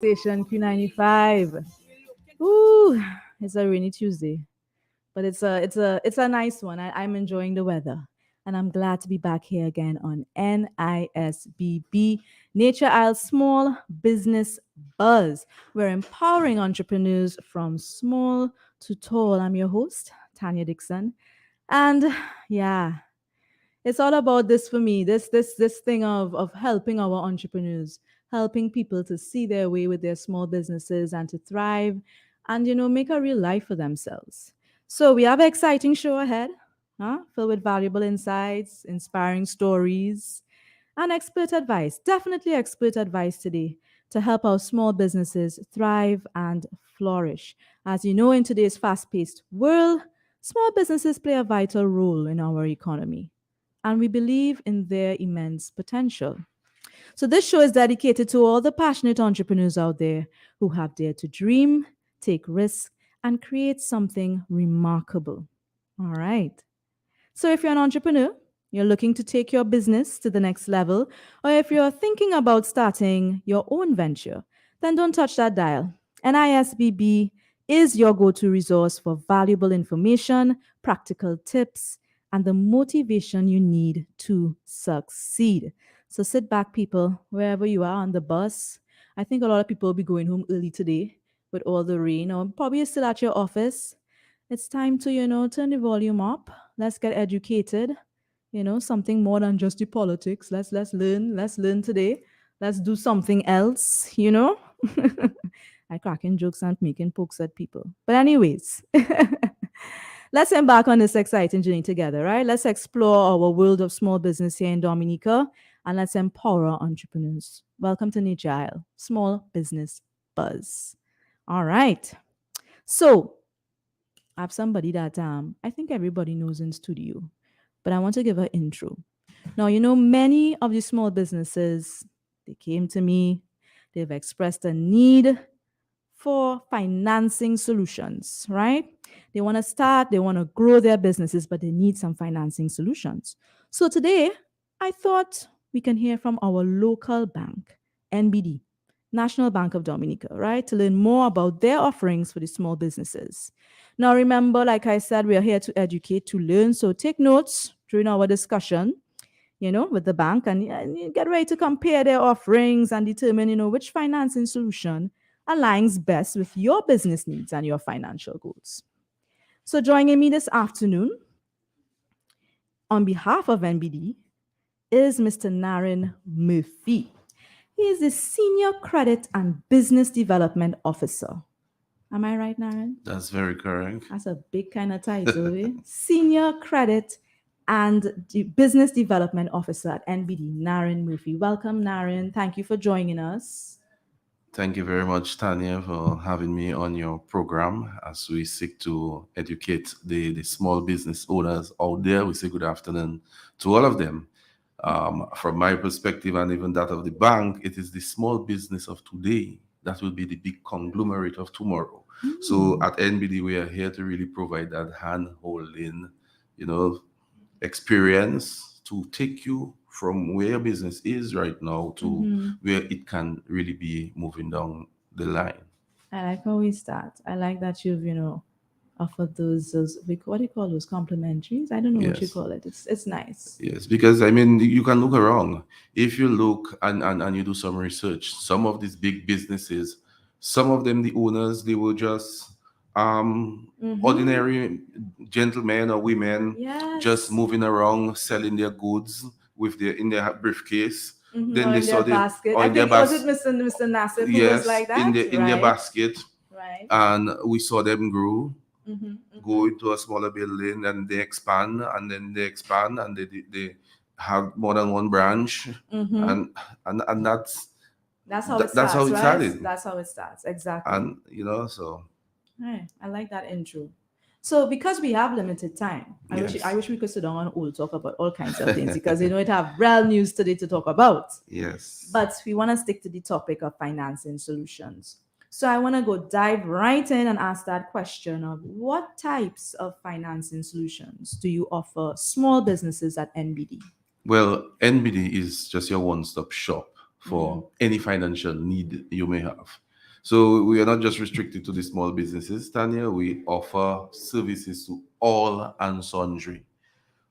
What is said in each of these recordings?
Station Q95. Ooh, it's a rainy Tuesday, but it's a nice one. I'm enjoying the weather, and I'm glad to be back here again on NISBB Nature Isle Small Business Buzz. We're empowering entrepreneurs from small to tall. I'm your host, Tanya Dickson, and yeah, it's all about this for me. This thing of helping our entrepreneurs, helping people to see their way with their small businesses and to thrive and make a real life for themselves. So we have an exciting show ahead, filled with valuable insights, inspiring stories, and expert advice. Definitely expert advice today to help our small businesses thrive and flourish. As you know, in today's fast-paced world, small businesses play a vital role in our economy and we believe in their immense potential. So, this show is dedicated to all the passionate entrepreneurs out there who have dared to dream, take risks, and create something remarkable. All right. So, if you're an entrepreneur, you're looking to take your business to the next level, or if you're thinking about starting your own venture, then don't touch that dial. NISBB is your go to resource for valuable information, practical tips, and the motivation you need to succeed. So sit back, people, wherever you are on the bus. I think a lot of people will be going home early today with all the rain, or probably you're still at your office. It's time to, turn the volume up. Let's get educated. Something more than just the politics. Let's learn today. Let's do something else. I cracking jokes and making pokes at people. But anyways, let's embark on this exciting journey together, right? Let's explore our world of small business here in Dominica and let's empower our entrepreneurs. Welcome to Nature Isle, Small Business Buzz. All right. So I have somebody that I think everybody knows in studio, but I want to give an intro. Now, many of the small businesses, they came to me, they've expressed a need for financing solutions, right? They want to start, they want to grow their businesses, but they need some financing solutions. So today, I thought we can hear from our local bank, NBD, National Bank of Dominica, right? To learn more about their offerings for the small businesses. Now, remember, like I said, we are here to educate, to learn. So take notes during our discussion, with the bank and get ready to compare their offerings and determine, which financing solution aligns best with your business needs and your financial goals. So joining me this afternoon on behalf of NBD is Mr. Narrin Murphy. He is the Senior Credit and Business Development Officer. Am I right, Narrin? That's very correct. That's a big kind of title, eh? Senior Credit and Business Development Officer at NBD, Narrin Murphy. Welcome, Narrin. Thank you for joining us. Thank you very much, Tanya, for having me on your program as we seek to educate the small business owners out there. We say good afternoon to all of them. From my perspective and even that of the bank, it is the small business of today that will be the big conglomerate of tomorrow. So at NBD, we are here to really provide that hand-holding, experience to take you from where your business is right now to where it can really be moving down the line. I like how we start. I like that you've, offered those what do you call those complimentaries? I don't know what you Yes. call it. It's nice. Yes, because I mean, you can look around. If you look and you do some research, some of these big businesses, some of them, the owners, they were just ordinary gentlemen or women just Yes. moving around selling their goods with their in their briefcase. Then Or they in their saw the basket. or I in their think was it bas Mr. Nassif who was yes, like that? in their Right. basket, Right. and we saw them grow, Mm-hmm. go into a smaller building, and they expand, and then they expand, and they have more than one branch, Mm-hmm. and and That's how it that's how starts, it right? started, That's how it starts. Exactly. and so Right. I like that intro. So because we have limited time, I yes, wish we could sit down and all talk about all kinds of things because it have real news today to talk about. yes. But we want to stick to the topic of financing solutions. So I want to go dive right in and ask that question of what types of financing solutions do you offer small businesses at NBD? Well, NBD is just your one-stop shop for any financial need you may have. So we are not just restricted to the small businesses, Tanya. We offer services to all and sundry.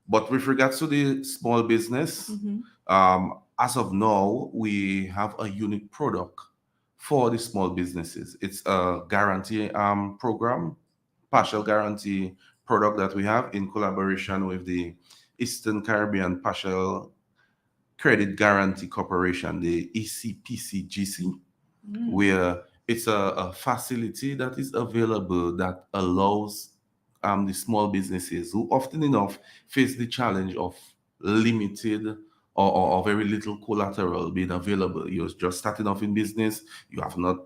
But with regards to the small business, as of now, we have a unique product for the small businesses. It's a guarantee program, partial guarantee product that we have in collaboration with the Eastern Caribbean Partial Credit Guarantee Corporation, the ECPCGC, where it's a facility that is available that allows the small businesses who often enough face the challenge of limited or very little collateral being available. You're just starting off in business, you have not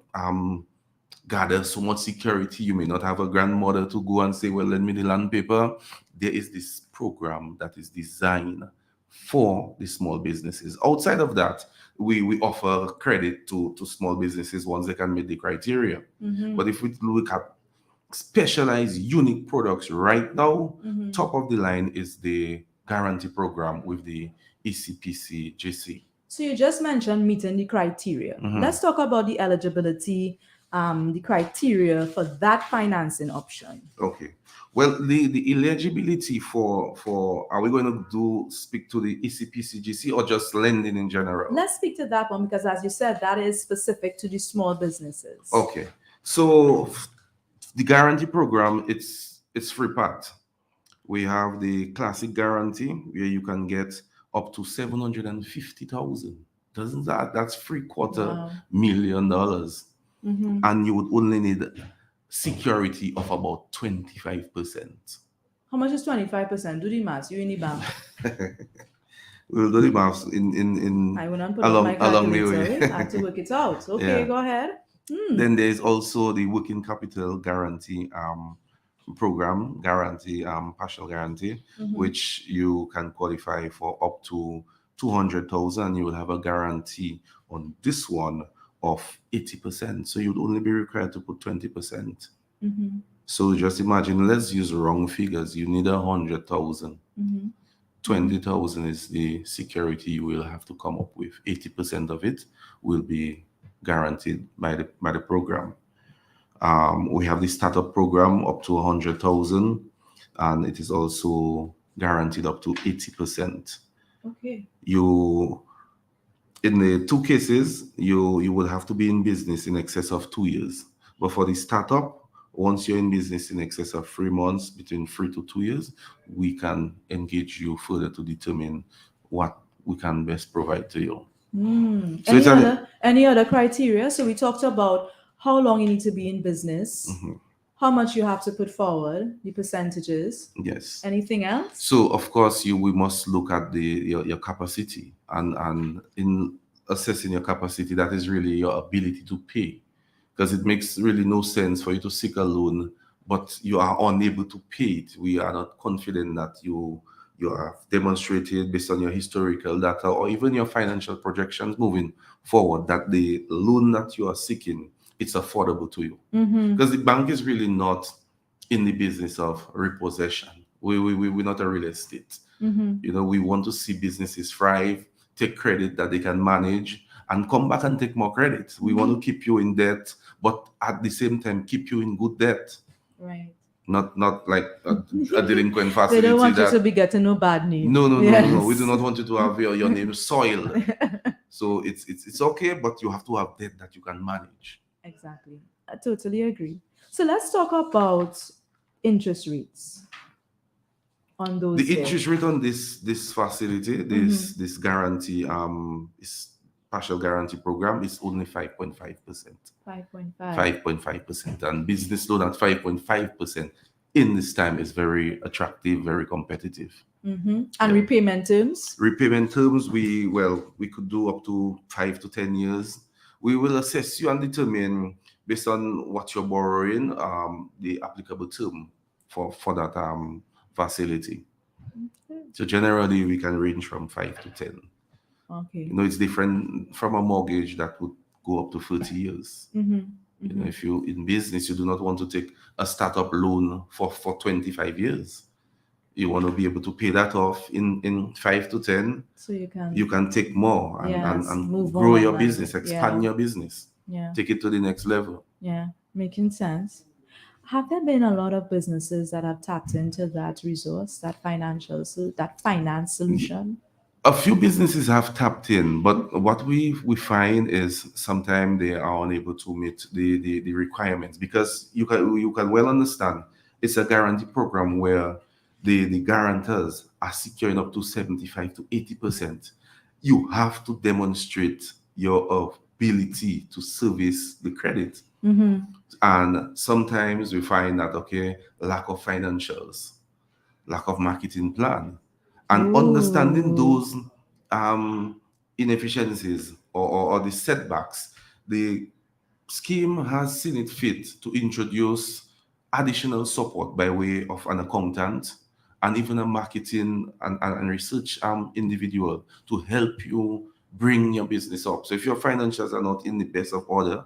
gather so much security. You may not have a grandmother to go and say, well, lend me the land paper. There is this program that is designed for the small businesses. Outside of that, we offer credit to small businesses once they can meet the criteria. But if we look at specialized, unique products right now, top of the line is the guarantee program with the ECPC GC. So you just mentioned meeting the criteria. Let's talk about the eligibility, the criteria for that financing option. Okay. Well, the eligibility for are we going to speak to the ECPCGC or just lending in general? Let's speak to that one because, as you said, that is specific to the small businesses. Okay. So the guarantee program, it's three part. We have the classic guarantee where you can get up to $750,000. Doesn't that's $750,000, and you would only need security of about 25%. How much is 25%? Do the maths. You in the bank. We'll do the maths in I will not put along the way. I have to work it out. Okay, yeah. Go ahead. Then there's also the working capital guarantee program, partial guarantee, which you can qualify for up to 200,000. You will have a guarantee on this one of 80%. So you'd only be required to put 20%. So just imagine, let's use wrong figures. You need 100,000. 20,000 is the security you will have to come up with. 80% of it will be guaranteed by the program. We have the startup program up to 100,000, and it is also guaranteed up to 80%. Okay. In the two cases, you would have to be in business in excess of 2 years. But for the startup, once you're in business in excess of 3 months, between 3 to 2 years, we can engage you further to determine what we can best provide to you. So any other criteria? So we talked about how long you need to be in business, how much you have to put forward, the percentages. Yes. Anything else? So of course we must look at your capacity, and in assessing your capacity, that is really your ability to pay, because it makes really no sense for you to seek a loan but you are unable to pay it. We are not confident that you have demonstrated based on your historical data or even your financial projections moving forward that the loan that you are seeking, it's affordable to you. Because the bank is really not in the business of repossession. We're not a real estate. You know, we want to see businesses thrive, take credit that they can manage, and come back and take more credit. We want to keep you in debt, but at the same time keep you in good debt. Right. Not like a delinquent facility. They don't want you to be getting no bad name. No. We do not want you to have your name soiled. So it's okay, but you have to have debt that you can manage. Exactly. I totally agree. So let's talk about interest rates on those. The interest rate on this facility, this guarantee, is partial guarantee program, is only 5.5%. 5.5%. And business loan at 5.5% in this time is very attractive, very competitive. And repayment terms? Repayment terms, we could do up to 5 to 10 years. We will assess you and determine, based on what you're borrowing, the applicable term for that facility. So generally, we can range from 5 to 10. Okay. You know, it's different from a mortgage that would go up to 30 years. You know, if you're in business, you do not want to take a startup loan for 25 years. You want to be able to pay that off in 5 to 10. So you can take more and move grow on your business, expand your business, take it to the next level. Yeah, making sense. Have there been a lot of businesses that have tapped into that resource, that that finance solution? A few businesses have tapped in, but what we find is sometimes they are unable to meet the requirements, because you can well understand it's a guarantee program where the guarantors are securing up to 75 to 80%. You have to demonstrate your ability to service the credit. Mm-hmm. And sometimes we find that, okay, lack of financials, lack of marketing plan, and understanding Ooh. those inefficiencies, or the setbacks. The scheme has seen it fit to introduce additional support by way of an accountant and even a marketing and research individual to help you bring your business up. So if your financials are not in the best of order,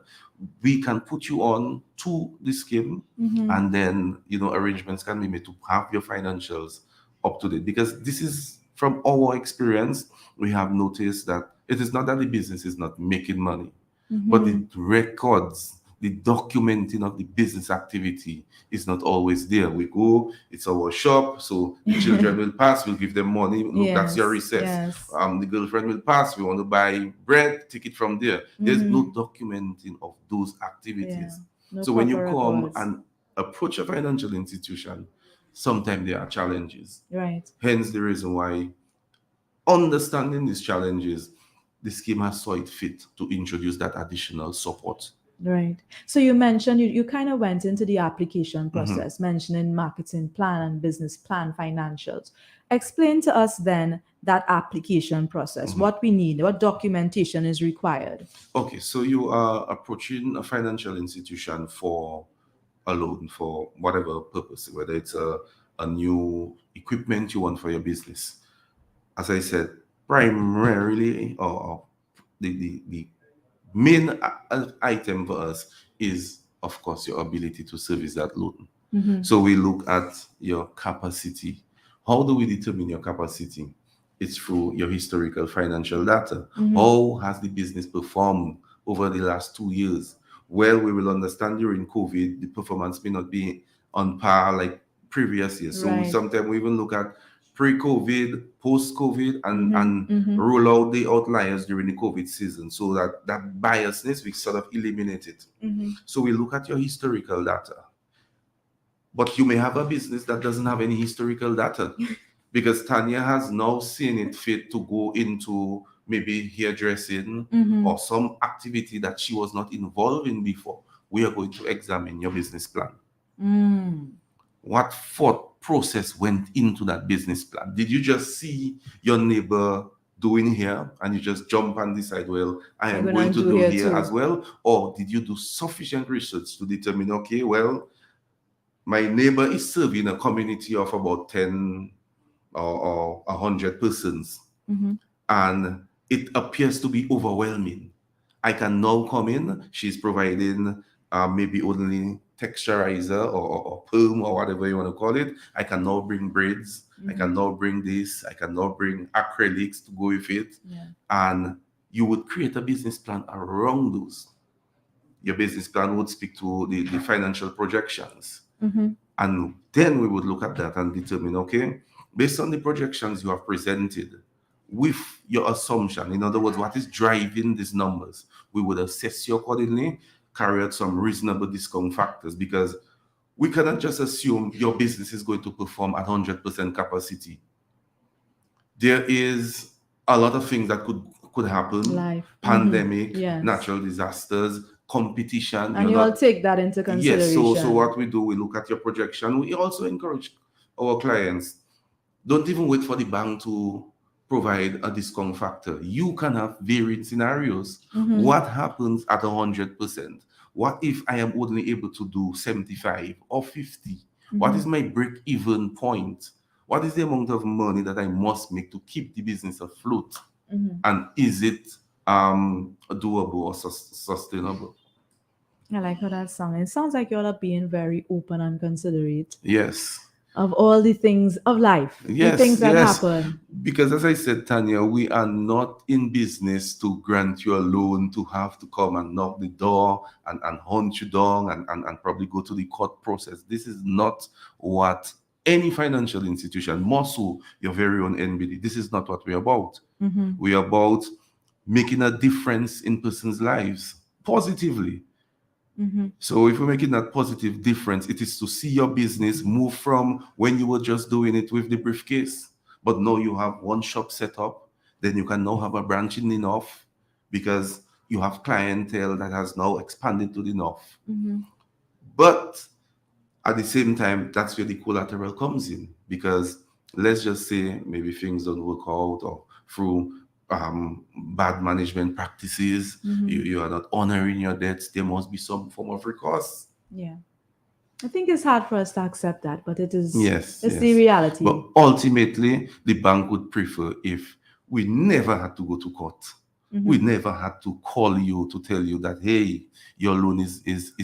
we can put you on to the scheme, Mm-hmm. and then arrangements can be made to have your financials up to date. Because this is from our experience, we have noticed that it is not that the business is not making money, but the Mm-hmm. records, the documenting of the business activity is not always there. We go, it's our shop, so the children will pass, we'll give them money. Look, that's your Yes, recess. yes. The girlfriend will pass, we want to buy bread, take it from there. There's no Mm-hmm. documenting of those Yeah. activities. No So when you proper come records. and approach a financial institution, sometimes there are challenges. Right. Hence the reason why, understanding these challenges, the scheme has saw it fit to introduce that additional support. Right. So you mentioned you kind of went into the application Mhm. process, mentioning marketing plan and business plan financials. Explain to us then that application process, what we need, what documentation is required. Okay, so you are approaching a financial institution for a loan for whatever purpose, whether it's a new equipment you want for your business. As I said, primarily, or the main item for us is, of course, your ability to service that loan. Mm-hmm. So we look at your capacity. How do we determine your capacity? It's through your historical financial data. Mm-hmm. How has the business performed over the last 2 years? Well, we will understand during COVID, the performance may not be on par like previous years. So Right. sometimes we even look at pre-COVID, post-COVID, Mm-hmm. and Mm-hmm. roll out the outliers during the COVID season, so that biasness, we sort of eliminate it. Mm-hmm. So we look at your historical data, but you may have a business that doesn't have any historical data, because Tanya has now seen it fit to go into maybe hairdressing Mm-hmm. or some activity that she was not involved in before. We are going to examine your business plan. Mm. What thought process went into that business plan? Did you just see your neighbor doing here and you just jump and decide, well, I I'm am going gonna to do do here here too. as well? Or did you do sufficient research to determine, okay, well, my neighbor is serving a community of about 10 or 100 persons, Mm-hmm. and it appears to be overwhelming. I can now come in, she's providing maybe only texturizer or perm or whatever you want to call it. I can now bring braids, I Mm-hmm. can now bring this, I can now bring acrylics to go with it. Yeah. And you would create a business plan around those. Your business plan would speak to the financial projections. Mm-hmm. And then we would look at that and determine, okay, based on the projections you have presented, with your assumption, in other words, what is driving these numbers, we would assess you accordingly, carry out some reasonable discount factors, because we cannot just assume your business is going to perform at 100% capacity. There is a lot of things that could happen: Life. Mm-hmm. pandemic, Yes. natural disasters, competition. And You're you all not. take that into Yes, so consideration. what we do, we look at your projection. We also encourage our clients, don't even wait for the bank to provide a discount factor. You can have varying scenarios. Mm-hmm. What happens at 100%? What if I am only able to do 75 or 50? What Mm-hmm. is my break-even point? What is the amount of money that I must make to keep the business afloat? Mm-hmm. And is it doable or sustainable? I like how that sounds. It sounds like you all are being very open and considerate. Yes. of all the things of life, the things Yes, that yes. happen. Because as I said, Tanya, we are not in business to grant you a loan, to have to come and knock the door and hunt you down and probably go to the court process. This is not what any financial institution, more so your very own NBD, this is not what we're about. Mm-hmm. We are about making a difference in persons' lives positively. Mm-hmm. So if we're making that positive difference, it is to see your business move from when you were just doing it with the briefcase, but now you have one shop set up, then you can now have a branch in the north because you have clientele that has now expanded to the north. Mm-hmm. But at the same time, that's where the collateral comes in because let's just say maybe things don't work out or through bad management practices, Mm-hmm. you are not honoring your debts, there must be some form of recourse. Yeah. I think it's hard for us to accept that, but Yes, it's the yes. But reality. ultimately, the bank would prefer if we never had to go to court. We Mm-hmm. never had to call you to tell you that, hey, your loan is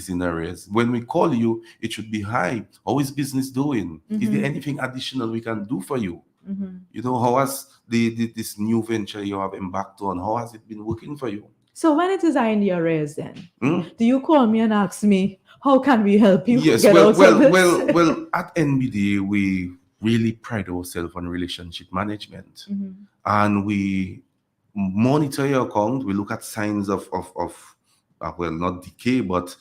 in arrears. When we call you, it should be, hi, how is business doing? Is there Mm-hmm. anything additional we can do for you? Mm-hmm. You know, how has this new venture you have embarked on, how has it been working for you? So when it is I in the arrears, then Hmm? do you call me and ask me how can we help you Yes, get out of this? at NBD, we really pride ourselves on relationship management. Mm-hmm. And we monitor your account. We look at signs of well, not decay, but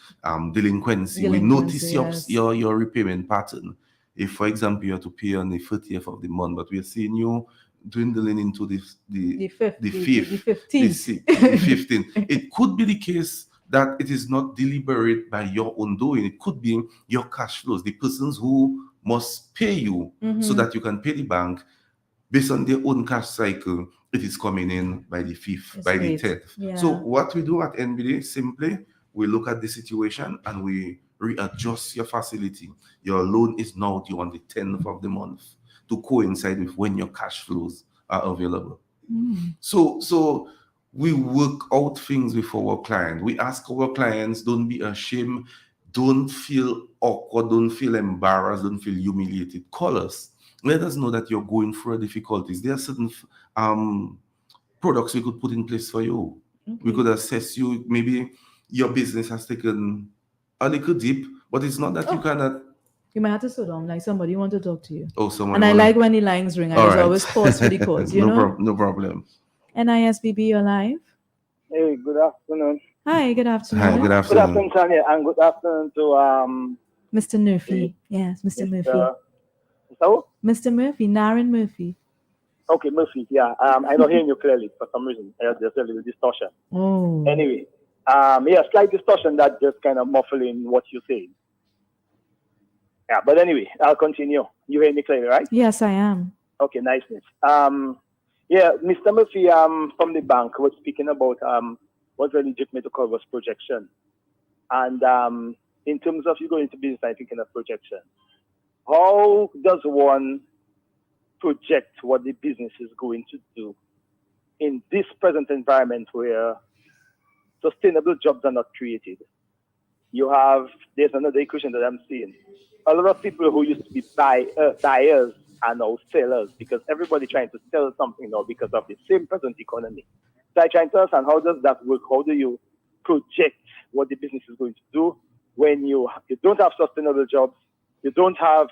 delinquency. We Delinquency, notice yes. your repayment pattern. If, for example, you have to pay on the 30th of the month, but we are seeing you dwindling into The fifth, the the fifth, the 15th. sixth, the 15th. It could be the case that it is not deliberate by your own doing. It could be your cash flows, the persons who must pay you so Mm-hmm. that you can pay the bank based on their own cash cycle, it is coming in by the 5th, It's by the late. 10th. So Yeah. what we do at NBD, simply, we look at the situation and we readjust your facility. Your loan is now due on the 10th of the month to coincide with when your cash flows are available. Mm. So we work out things with our client. We ask our clients, don't be ashamed, don't feel awkward, don't feel embarrassed, don't feel humiliated. Call us. Let us know that you're going through difficulties. There are certain um, products we could put in place for you. We Okay. could assess you. Maybe your business has taken a little dip, but it's not that you Oh, cannot. you might have to slow down. Like somebody want to talk to you. Oh, And someone I like wanna. when the lines ring. I All just right, always pause for the cause, you no know? problem. No problem. NISBB, you're live. Hey, good afternoon. Hi, good Hi, good afternoon. Good afternoon, afternoon. Tanya, and good afternoon to Mr. the Murphy. Yes, Mr. Murphy. Mr. So Mr. Murphy, Narrin Murphy. okay, Murphy. Yeah, I'm not hearing you clearly for some reason. There's a little distortion. Oh, Anyway, yeah, slight distortion that just kind of muffling what you say. Yeah, but anyway, I'll continue. You hear me clearly, right? yes, I am. Okay, niceness. Yeah, Mr. Murphy, from the bank was speaking about what really took me to call was projection, and in terms of you going into business, I'm thinking of projection. How does one project what the business is going to do in this present environment where sustainable jobs are not created? There's another equation that I'm seeing. A lot of people who used to be buyers are now sellers because everybody trying to sell something now because of the same present economy. So I trying to understand how does that work? How do you project what the business is going to do when you don't have sustainable jobs, you don't have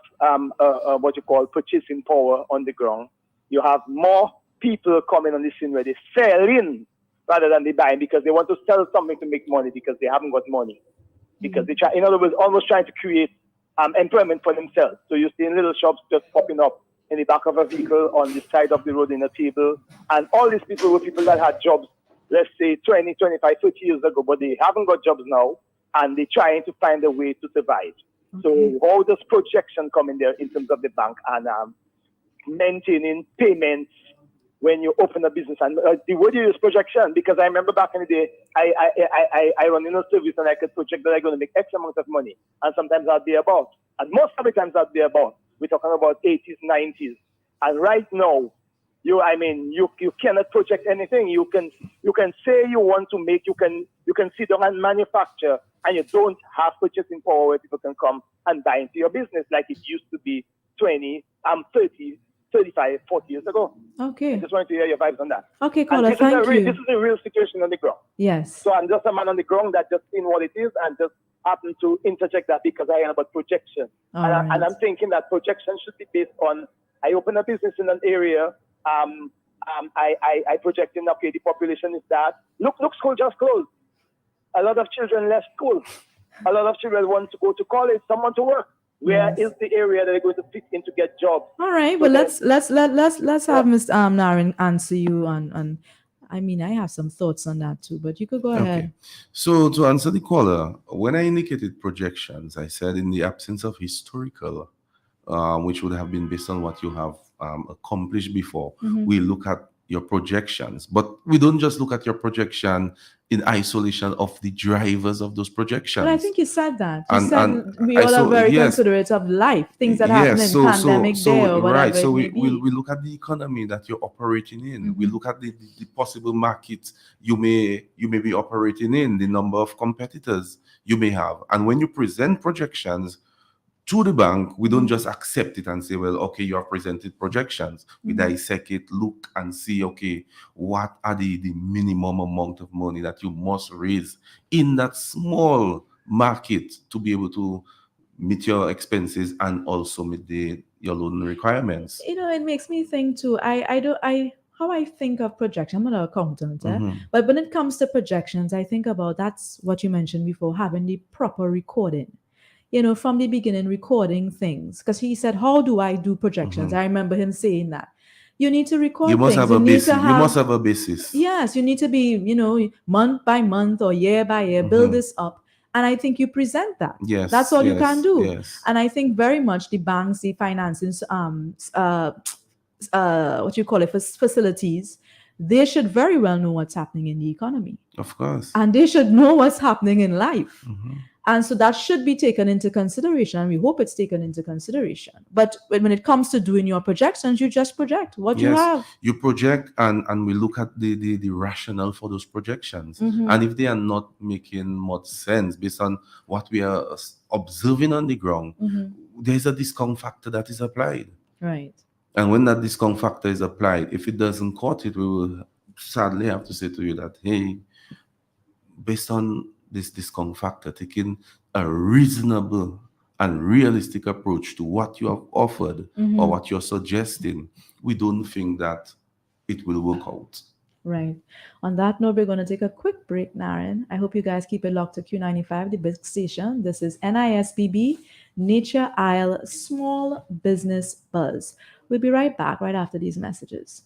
what you call purchasing power on the ground. You have more people coming on the scene where they selling rather than they buying because they want to sell something to make money because they haven't got money. Because they try, in other words, almost trying to create employment for themselves. So you see in little shops just popping up in the back of a vehicle, on the side of the road, in a table. And all these people were people that had jobs, let's say 20, 25, 30 years ago, but they haven't got jobs now, and they're trying to find a way to survive. Okay. So how does projection come in there in terms of the bank and maintaining payments when you open a business? And the word you use projection, because I remember back in the day, I run in a service and I could project that I'm going to make X amount of money. And sometimes I'll be about. And most of the times I'll be about. We're talking about 80s, 90s. And right now, you cannot project anything. You can say you want to make, you can sit down and manufacture, and you don't have purchasing power where people can come and buy into your business like it used to be 20, 30, 35, 40 years ago. I Okay. just wanted to hear your vibes on that. Okay, And caller, this is a thank this you. is a real situation on the ground. Yes. So I'm just a man on the ground that just seen what it is and just happen to interject that because I am about projection. All And right. I'm thinking that projection should be based on, I open a business in an area, I project in, okay, the population is that. Look, school just closed. A lot of children left school. A lot of children want to go to college, someone to work. Where Yes. is the area that they're going to fit in to get jobs? All right. So Well, then- let's have Mr. Narrin answer you on. I mean, I have some thoughts on that too, but you could go ahead. Okay. So to answer the caller, when I indicated projections, I said in the absence of historical, which would have been based on what you have accomplished before, we look at your projections. But we don't just look at your projection in isolation of the drivers of those projections. But I think you said that. You And- said and we I all are saw- very yes. considerate of life, things that happen in pandemic day or whatever right. So it may be. we look at the economy that you're operating in. We look at the possible market you may be operating in, the number of competitors you may have. And when you present projections to the bank, we don't just accept it and say, well, okay, you have presented projections. We dissect it, look and see, okay, what are the minimum amount of money that you must raise in that small market to be able to meet your expenses and also meet your loan requirements. You know, it makes me think too. How I think of projection. I'm not an accountant, but when it comes to projections, I think about that's what you mentioned before, having the proper recording. You know, from the beginning, recording things. Because he said, "How do I do projections?" I remember him saying that. You need to record You must things. have a need basis. to You must have a basis. Yes, you need to be, you know, month by month or year by year, build this up. And I think you present that. Yes, That's all you can do. Yes. And I think very much the banks, the financing, what you call it, facilities, they should very well know what's happening in the economy. Of course. And they should know what's happening in life. And so that should be taken into consideration. And we hope it's taken into consideration. But when it comes to doing your projections, you just project what you have. You project and we look at the rationale for those projections. And if they are not making much sense based on what we are observing on the ground, there's a discount factor that is applied. Right. And when that discount factor is applied, if it doesn't cut it, we will sadly have to say to you that, hey, based on this discount factor, taking a reasonable and realistic approach to what you have offered or what you're suggesting, we don't think that it will work out. Right. On that note, we're going to take a quick break, Narrin. I hope you guys keep it locked to Q95, the big station. This is NISBB, Nature Isle Small Business Buzz. We'll be right back right after these messages.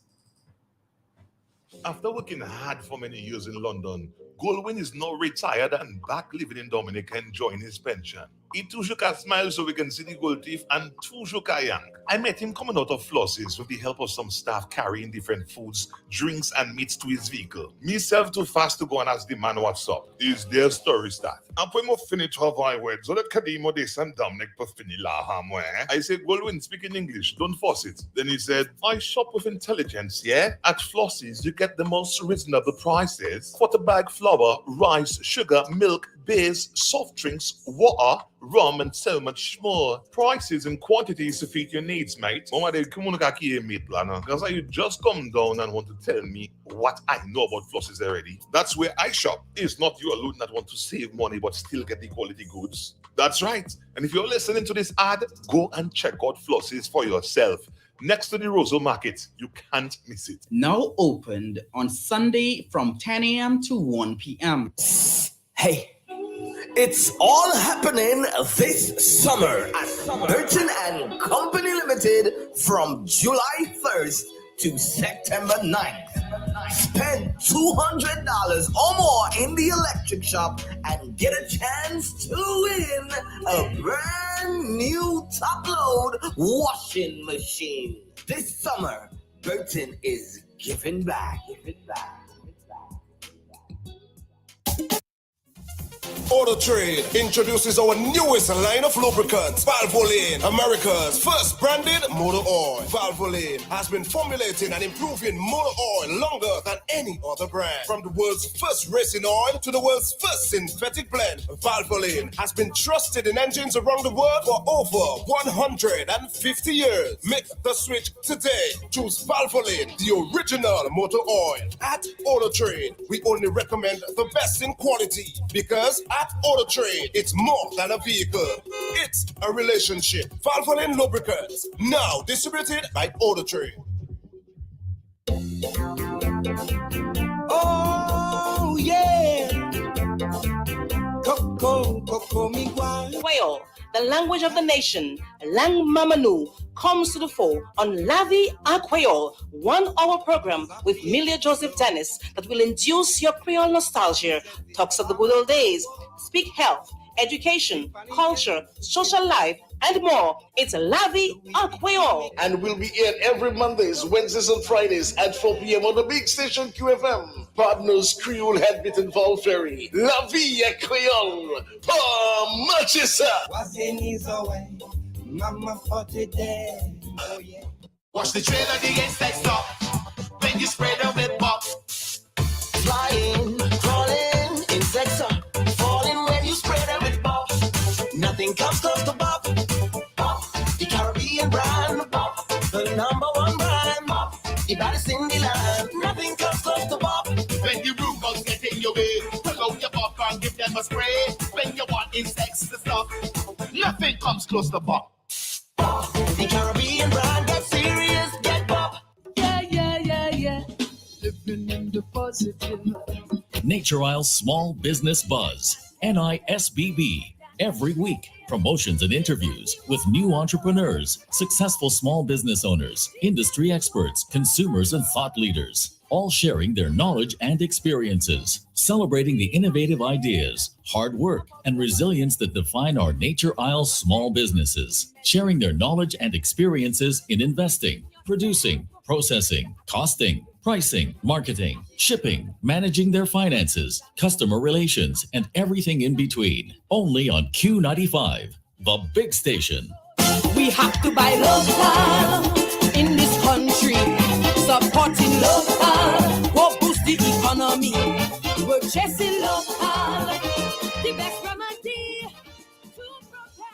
After working hard for many years in London, Goldwyn is now retired and back living in Dominica enjoying his pension. He too shook a smile so we can see the gold teeth and too shook a yank. I met him coming out of Flosses with the help of some staff carrying different foods, drinks and meats to his vehicle. Myself too fast to go and ask the man what's up. Is their story start? And when we finish have I word, so that Kadimo de San Dominic Puffini la hamwe. I said, Goldwyn, speak in English, don't force it. Then he said, I shop with intelligence, yeah? At Flosses, you get the most reasonable prices. Quarter bag flour, rice, sugar, milk, beers, soft drinks, water, rum, and so much more. Prices and quantities to fit your needs, mate. Because you just come down and want to tell me what I know about Flosses already. That's where I shop. It's not you alone that want to save money but still get the quality goods. That's right. And if you're listening to this ad, go and check out Flosses for yourself. Next to the Rosal Market, you can't miss it. Now opened on Sunday from 10 a.m. to 1 p.m. Hey, it's all happening this summer at Burton and Company Limited from July 1st to September 9th. Spend $200 or more in the electric shop and get a chance to win a brand new top-load washing machine. This summer, Burton is giving back. Auto Trade introduces our newest line of lubricants, Valvoline, America's first branded motor oil. Valvoline has been formulating and improving motor oil longer than any other brand. From the world's first racing oil to the world's first synthetic blend, Valvoline has been trusted in engines around the world for over 150 years. Make the switch today. Choose Valvoline, the original motor oil. At Auto Trade, we only recommend the best in quality because at Auto Trade, it's more than a vehicle. It's a relationship. Valvoline Lubricants, now distributed by Auto Trade. Oh, yeah. Coco, mi guay. Creole, the language of the nation, Lang Mamanu, comes to the fore on La Vie en Creole, 1 hour program with Milia Joseph Dennis that will induce your Creole nostalgia, talks of the good old days, speak health, education, culture, social life, and more. It's La Vie en Creole. And we'll be here every Mondays, Wednesdays, and Fridays at 4 p.m. on the big station QFM. Partners Creole Headbit and Val Ferry. La Vie en Creole. Oh, Manchester. Was your knees away? Mama fought it there. Oh, yeah. Watch the trail of the insect stop when you spray them with pop. Flying, crawling, insects are falling when you spray them with pop. Nothing comes close to pop. Pop, the Caribbean brand. Pop, the #1 brand. Pop, the baddest in the land. Nothing comes close to pop. When the root bugs get in your way, pull out your pop and give them a spray. When you want insects to stop, nothing comes close to pop. The Caribbean brand, get serious, get pop. Yeah. Living in the positive. Nature Isle Small Business Buzz, NISBB. Every week, promotions and interviews with new entrepreneurs, successful small business owners, industry experts, consumers, and thought leaders, all sharing their knowledge and experiences, celebrating the innovative ideas, hard work, and resilience that define our Nature Isle small businesses, sharing their knowledge and experiences in investing, producing, processing, costing, pricing, marketing, shipping, managing their finances, customer relations, and everything in between. Only on Q95, the big station. We have to buy local in this country. Supporting local will boost the economy. We're chasing local. The best remedy to propel.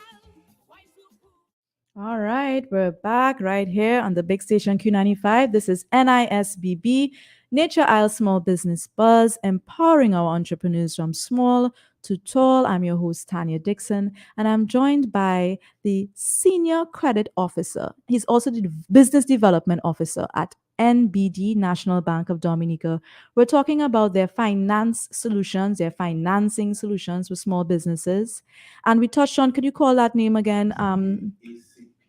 All right, we're back right here on the big station Q95. This is NISBB, Nature Isle Small Business Buzz, empowering our entrepreneurs from small to tall. I'm your host, Tanya Dickson, and I'm joined by the Senior Credit Officer. He's also the Business Development Officer at NBD, National Bank of Dominica. We're talking about their finance solutions, their financing solutions for small businesses. And we touched on, could you call that name again?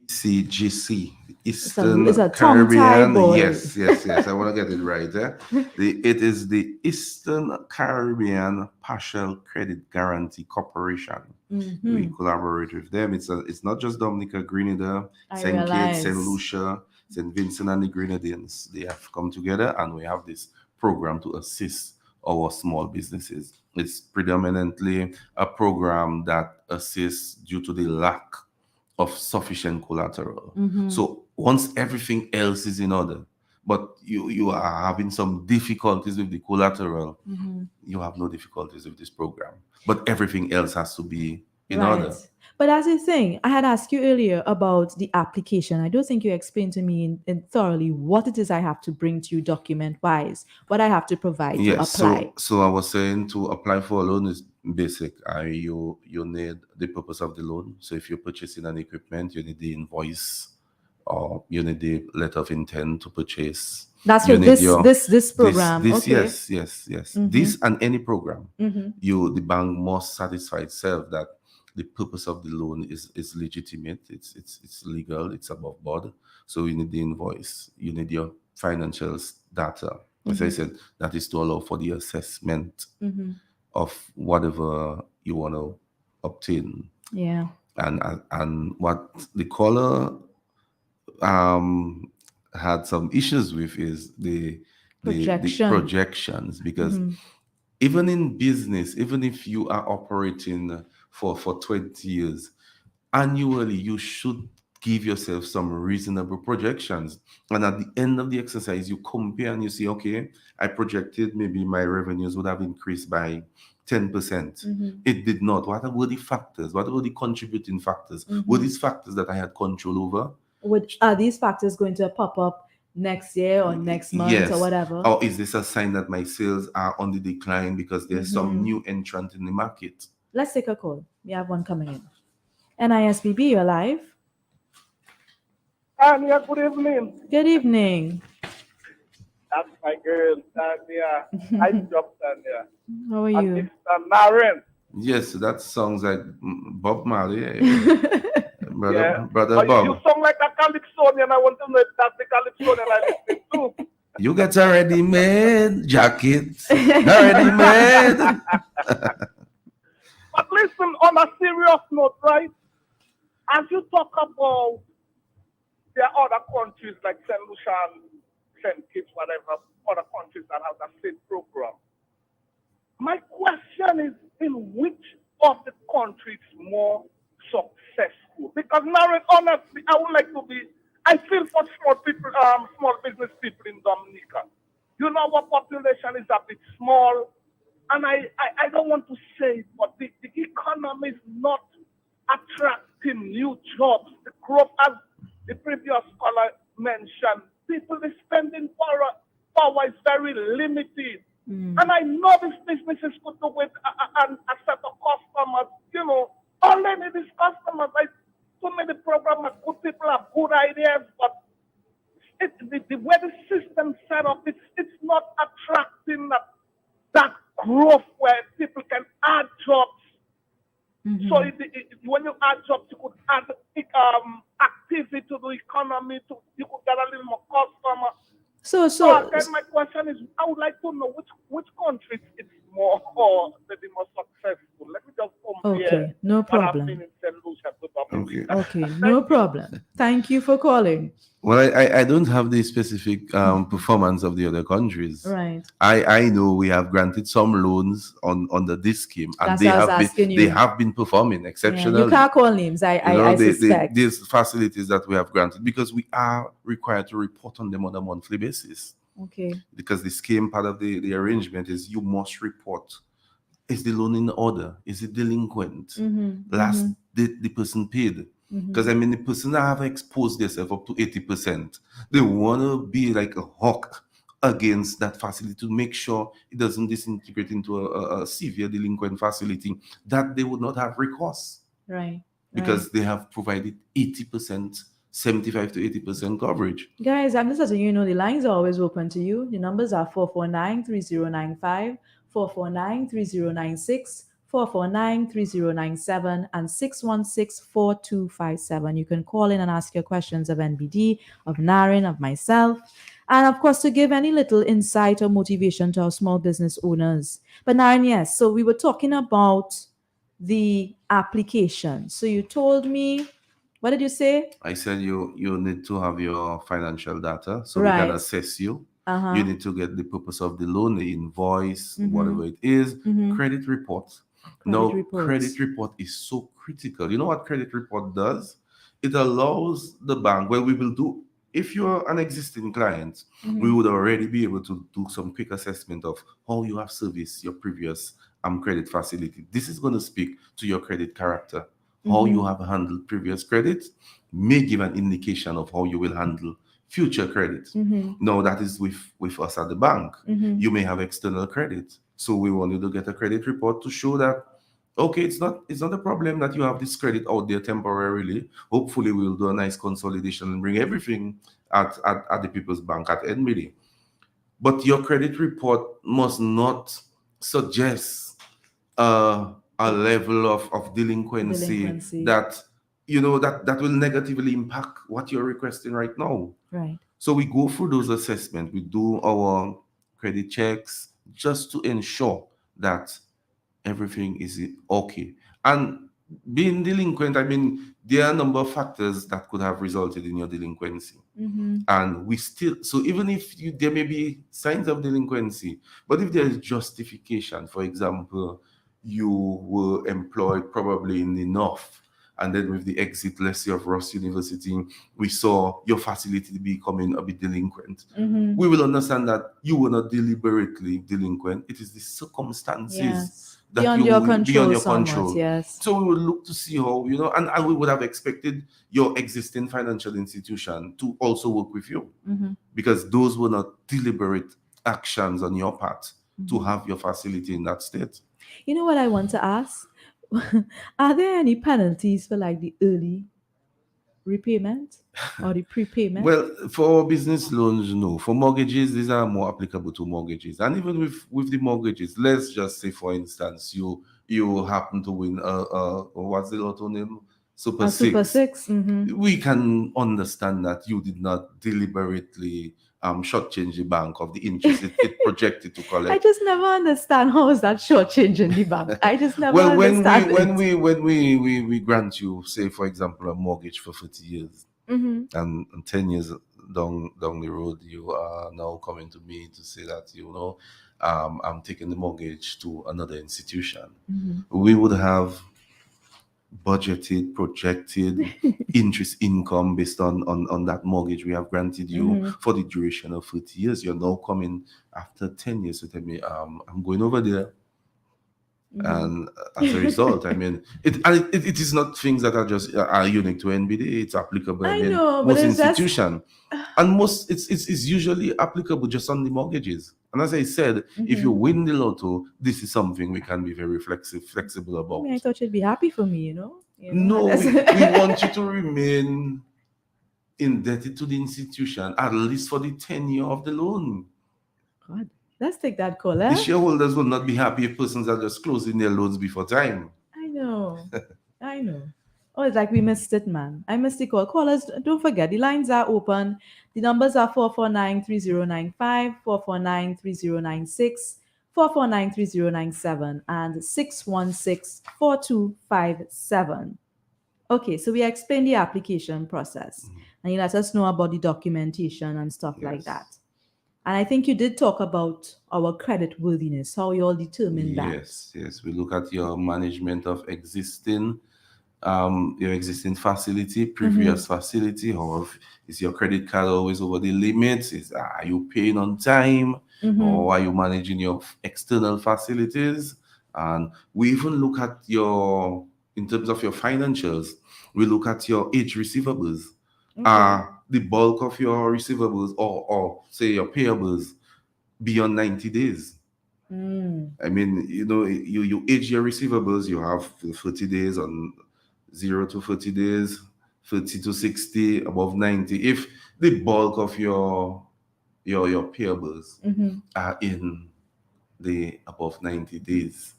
CGC, Eastern it's a tongue-tie Caribbean. boy. Yes. I want to get it right. It is the Eastern Caribbean Partial Credit Guarantee Corporation. Mm-hmm. We collaborate with them. It's not just Dominica, Grenada, St. Kitts, St. Lucia, St. Vincent and the Grenadines. They have come together and we have this program to assist our small businesses. It's predominantly a program that assists due to the lack of sufficient collateral. Mm-hmm. So once everything else is in order, but you are having some difficulties with the collateral, mm-hmm. you have no difficulties with this program. But everything else has to be in Right. order. But as a thing, I had asked you earlier about the application. I don't think you explained to me in thoroughly what it is I have to bring to you document-wise, what I have to provide to apply. So I was saying to apply for a loan is basic. You need the purpose of the loan. So if you're purchasing an equipment, you need the invoice or you need the letter of intent to purchase. That's you this program. This, okay. Yes. Mm-hmm. This and any program. Mm-hmm. The bank must satisfy itself that the purpose of the loan is legitimate, it's legal, it's above board. So you need the invoice, you need your financial data. As I said, that is to allow for the assessment of whatever you want to obtain. Yeah. And what the caller had some issues with is the projections, because even in business, even if you are operating for 20 years, annually you should give yourself some reasonable projections. And at the end of the exercise, you compare and you say, okay, I projected maybe my revenues would have increased by 10%. It did not. What were the factors? What were the contributing factors? Were these factors that I had control over? Are these factors going to pop up next year or next month Yes. or whatever? Or is this a sign that my sales are on the decline because there's some new entrant in the market? Let's take a call. We have one coming in. NISBB, you're live. Tanya, good evening. Good evening. That's my girl, Tanya. I dropped Tanya. How are And you? Dickson, Narrin. Yes, that sounds like Bob Marley. Brother, Yeah. brother But Bob. you sound like a Calypsonian. I want to know if that's the Calypsonian I listen to. You got a ready-made jacket. Already made. But listen, on a serious note, right? As you talk about there are other countries like St. Lucia, St. Kitts, whatever, other countries that have the same program. My question is, in which of the countries more successful? Because now, honestly, I would like to be, I feel for small people, small business people in Dominica. You know, our population is a bit small, and I don't want to say it, but the economy is not attracting new jobs. The growth, as the previous scholar mentioned, people, the spending power is very limited. And I know these businesses could do with a set of customers, you know, only these customers, so many programs are good, people have good ideas, but the way the system set up, it's not attracting that growth where people can add jobs. So when you add jobs, you could add activity to the economy, you could get a little more customer. So again, my question is, I would like to know which countries it's more or the most successful. Let me just compare. Okay, no what I've problem. been in St. Lucia to Dominica. Okay, no problem. Thank you for calling. Well, I don't have the specific performance of the other countries. Right. I know we have granted some loans under this scheme, and That's what I was asking they you. have been performing Yeah, exceptionally. you can't call names, I suspect. These facilities that we have granted, because we are required to report on them on a monthly basis. Okay. Because the scheme, part of the arrangement is you must report. Is the loan in order? Is it delinquent? Last the person paid. Because I mean, the person that have exposed themselves up to 80%, they want to be like a hawk against that facility to make sure it doesn't disintegrate into a severe delinquent facility that they would not have recourse. Right. Because they have provided 80%, 75 to 80% coverage. Guys, I'm just letting you know the lines are always open to you. The numbers are 449-3095, 449-3096, 449-3097, and 616-4257. You can call in and ask your questions of NBD, of Narrin, of myself, and of course to give any little insight or motivation to our small business owners. But Narrin, yes, so we were talking about the application. So you told me, what did you say? I said you need to have your financial data so we Right. can assess you. Uh-huh. You need to get the purpose of the loan, the invoice, whatever it is, credit report. Credit report is so critical. You know what credit report does? It allows the bank, well, we will do, if you're an existing client, we would already be able to do some quick assessment of how you have serviced your previous credit facility. This is going to speak to your credit character. How you have handled previous credit may give an indication of how you will handle future credit. Now, that is with us at the bank. You may have external credit. So we want you to get a credit report to show that, okay, it's not a problem that you have this credit out there temporarily. Hopefully, we'll do a nice consolidation and bring everything at the People's Bank at NBD. But your credit report must not suggest a level of delinquency that that will negatively impact what you're requesting right now. Right. So we go through those assessments, we do our credit checks just to ensure that everything is okay. And being delinquent, I mean, there are a number of factors that could have resulted in your delinquency. And we still, so even if there may be signs of delinquency, but if there is justification, for example, you were employed probably in the north, and then with the exit, let's say, of Ross University, we saw your facility becoming a bit delinquent. We will understand that you were not deliberately delinquent. It is the circumstances that beyond your control, beyond your somewhat, control. yes. So we would look to see how, and we would have expected your existing financial institution to also work with you, because those were not deliberate actions on your part to have your facility in that state. You know what I want to ask? Are there any penalties for like the early repayment or the prepayment? Well, for business loans, no. For mortgages, these are more applicable to mortgages. And even with the mortgages, let's just say, for instance, you happen to win what's the lotto name? Super Six. We can understand that you did not deliberately shortchange the bank of the interest it projected to collect. I just never understand how is that shortchanging the bank. I just never understand. When we grant you, say, for example, a mortgage for 30 years, and 10 years down the road, you are now coming to me to say that, I'm taking the mortgage to another institution. We would have budgeted, projected interest income based on that mortgage we have granted you for the duration of 30 years. You're now coming after 10 years to tell me, I'm going over there. And as a result, I mean, it is not things that are just are unique to NBD. It's applicable in most institutions, and it's usually applicable just on the mortgages. And as I said, if you win the lotto, this is something we can be very flexible about. I mean, I thought you'd be happy for me, No, we want you to remain indebted to the institution at least for the tenure of the loan. God. Let's take that call. The shareholders will not be happy if persons are just closing their loans before time. I know. Oh, it's like we missed it, man. I missed the call. Callers, don't forget, the lines are open. The numbers are 449-3095, 449-3096, 449-3097, and 616-4257. Okay, so we explained the application process. And you let us know about the documentation and stuff like that. And I think you did talk about our credit worthiness, how you all determine that. Yes. We look at your management of your existing facility, previous facility, or is your credit card always over the limits? Are you paying on time? Or are you managing your external facilities? And we even look at in terms of your financials, we look at your age receivables. The bulk of your receivables or say your payables beyond 90 days. I mean, you age your receivables, you have 30 days on 0 to 30 days, 30 to 60, above 90. If the bulk of your payables are in the above 90 days,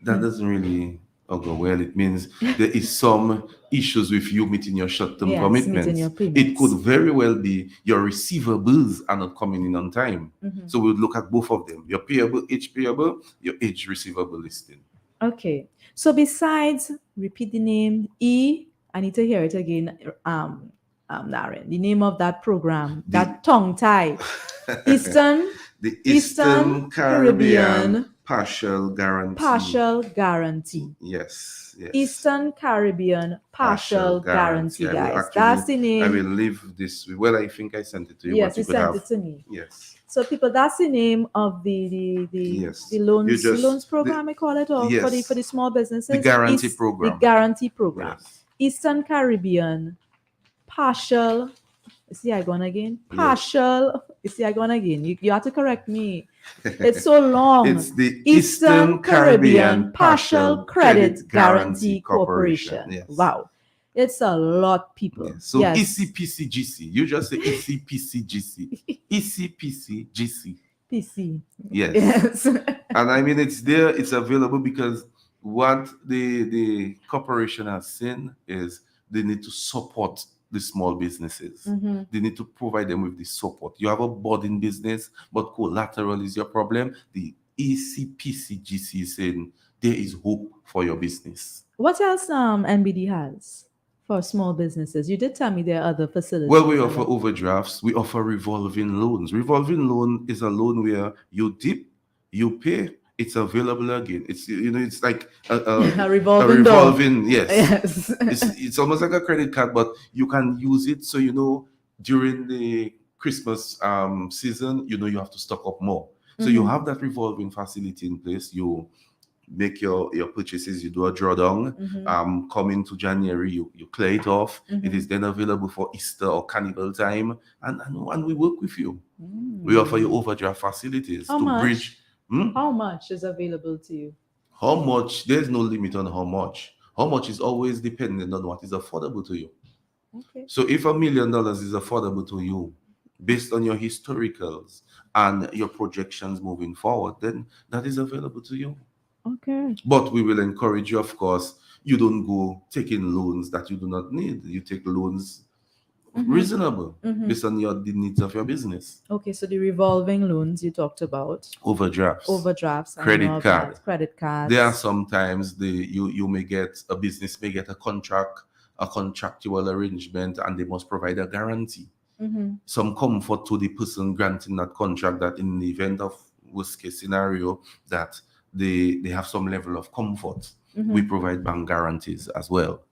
that doesn't really go well. It means there is some issues with you meeting your short-term commitments. It could very well be your receivables are not coming in on time. So we'll look at both of them, your age payable, your age receivable listing. Okay. So besides, repeat the name, I need to hear it again, Narrin, the name of that program, that tongue tie. The Eastern Caribbean Partial Guarantee. Yes. Eastern Caribbean Partial Guarantee, guys. That's the name. I will leave this. Well, I think I sent it to you. Yes, you sent it to me. Yes. So, people, that's the name of the loans program, I call it, or for the small businesses. The guarantee program. The guarantee program. Yes. Eastern Caribbean Partial. See, I gone again. Partial. You see, I gone again. You have to correct me. It's so long. It's the Eastern Caribbean Partial Credit Guarantee Corporation. Yes. Wow. It's a lot, people. Yes. So ECPCGC. You just say ECPCGC. ECPCGC. PC. Yes. And I mean, it's there. It's available because what the corporation has seen is they need to support the small businesses. They need to provide them with the support. You have a budding business, but collateral is your problem. The ECPCGC is saying there is hope for your business. What else NBD has for small businesses? You did tell me there are other facilities. Well, we offer overdrafts. We offer revolving loans. Revolving loan is a loan where you dip, you pay, it's available again. It's it's like A revolving door. revolving. Yes, Yes. it's almost like a credit card, but you can use it. So during the Christmas season, you have to stock up more. So you have that revolving facility in place. You make your purchases, you do a drawdown. Come into January, you clear it off. It is then available for Easter or Carnival time, and we work with you. We offer you overdraft facilities How to much? bridge. How much is available to you? How much? There's no limit on how much. How much is always dependent on what is affordable to you. Okay. So if $1 million is affordable to you, based on your historicals and your projections moving forward, then that is available to you. Okay. But we will encourage you, of course, you don't go taking loans that you do not need. You take loans reasonable based on the needs of your business. Okay, so the revolving loans you talked about. Overdrafts. I Credit know card. that. Credit cards. There are sometimes a business may get a contract, a contractual arrangement, and they must provide a guarantee. Some comfort to the person granting that contract, that in the event of worst case scenario, that they have some level of comfort. We provide bank guarantees as well.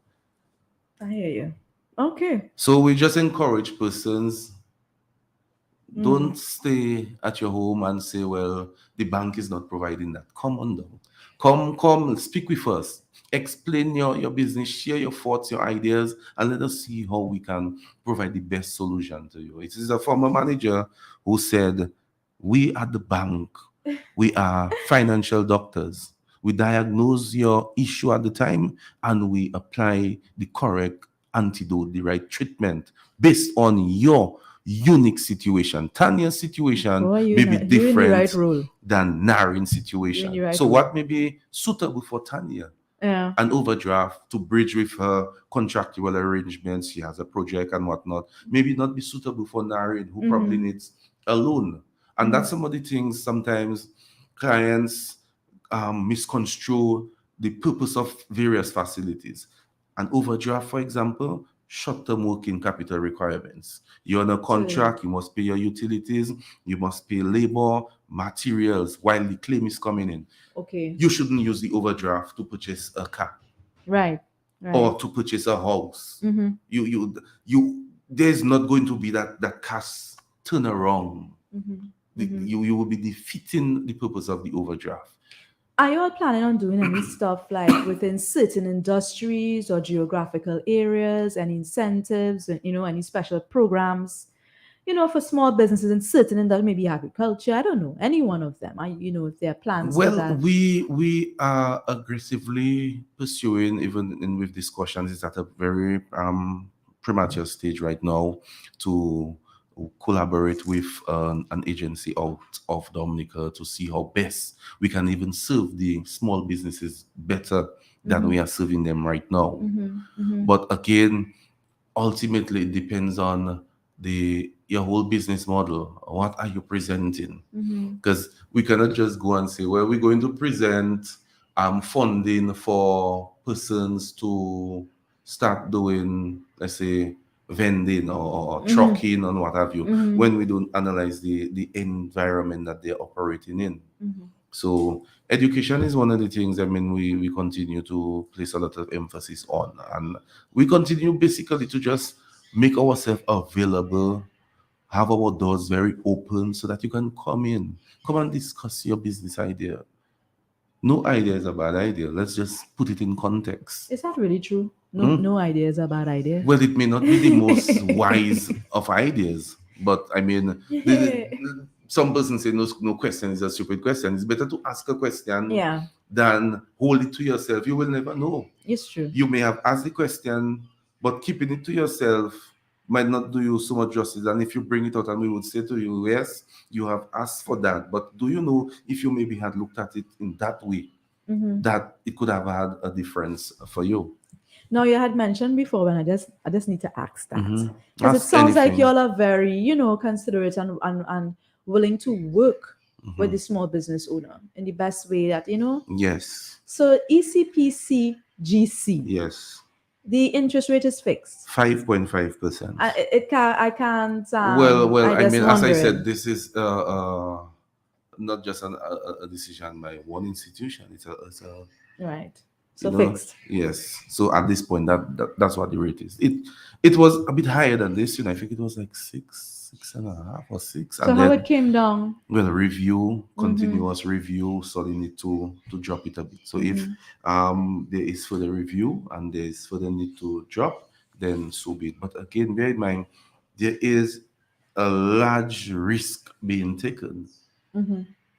I hear you. Okay. So we just encourage persons, don't stay at your home and say, well, the bank is not providing that. Come on down. Come, speak with us. Explain your business, share your thoughts, your ideas, and let us see how we can provide the best solution to you. It is a former manager who said, we at the bank, we are financial doctors. We diagnose your issue at the time and we apply the correct antidote, the right treatment based on your unique situation. Tanya's situation may be different than Narrin's situation. So what may be suitable for Tanya? An overdraft to bridge with her contractual arrangements. She has a project and whatnot. Maybe not be suitable for Narrin, who probably needs a loan. And that's some of the things sometimes clients misconstrue the purpose of various facilities. An overdraft, for example, short-term working capital requirements. You're on a contract, you must pay your utilities, you must pay labor, materials while the claim is coming in. Okay. You shouldn't use the overdraft to purchase a car. Right. Or to purchase a house. There's not going to be that cash turnaround. You will be defeating the purpose of the overdraft. Are you all planning on doing any stuff like within certain industries or geographical areas, any incentives, any special programs, for small businesses in certain industries, maybe agriculture, I don't know, any one of them, if there are plans for that? Well, we are aggressively pursuing, even with discussions, it's at a very premature stage right now, to collaborate with an agency out of Dominica to see how best we can even serve the small businesses better than we are serving them right now. But again, ultimately it depends on your whole business model. What are you presenting? Because we cannot just go and say, well, we're going to present funding for persons to start doing, let's say, vending or trucking and what have you, when we don't analyze the environment that they're operating in. So education is one of the things, we continue to place a lot of emphasis on, and we continue basically to just make ourselves available, have our doors very open so that you can come and discuss your business idea. No idea is a bad idea. Let's just put it in context. Is that really true? No idea is a bad idea. Well, it may not be the most wise of ideas, but some persons say no question is a stupid question. It's better to ask a question than hold it to yourself. You will never know. It's true. You may have asked the question, but keeping it to yourself might not do you so much justice. And if you bring it out and we would say to you, yes, you have asked for that, but do you know if you maybe had looked at it in that way, that it could have had a difference for you? No, you had mentioned before, and I just need to ask that. Because it sounds like y'all are very, considerate and willing to work with the small business owner in the best way that, Yes. So ECPC GC. Yes. The interest rate is fixed. 5.5%. I can't. Well, I just mean, as I wondering. said, this is not just a decision by one institution. It's a Right. So you know, fixed. yes. So at this point, that's what the rate is. It was a bit higher than this. I think it was like 6.5 or 6. So and how then, it came down? well, continuous review, so they need to drop it a bit. So if there is further review and there is further need to drop, then so be it. But again, bear in mind, there is a large risk being taken.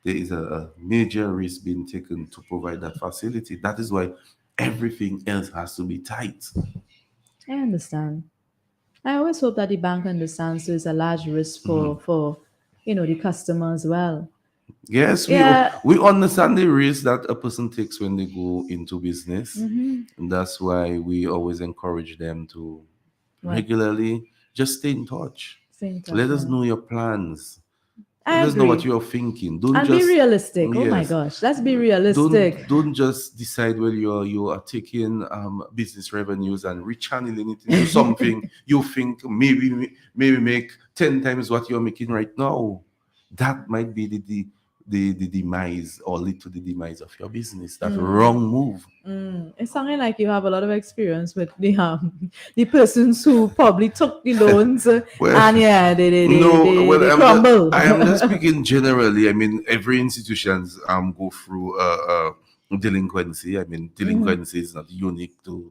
There is a major risk being taken to provide that facility. That is why everything else has to be tight. I understand. I always hope that the bank understands there's a large risk for the customer as well. Yes, we understand the risk that a person takes when they go into business. And that's why we always encourage them to regularly just stay in touch. Let us know your plans. Let us know what you're thinking. Don't and just be realistic. Oh my gosh, let's be realistic. Don't just decide when you are taking business revenues and rechanneling it into something you think maybe make 10 times what you're making right now. That might be the demise or lead to the demise of your business. That wrong move. It's sounding like you have a lot of experience with the persons who probably took the loans they crumble. I am just speaking generally. I mean, every institutions go through delinquency. I mean, delinquency is not unique to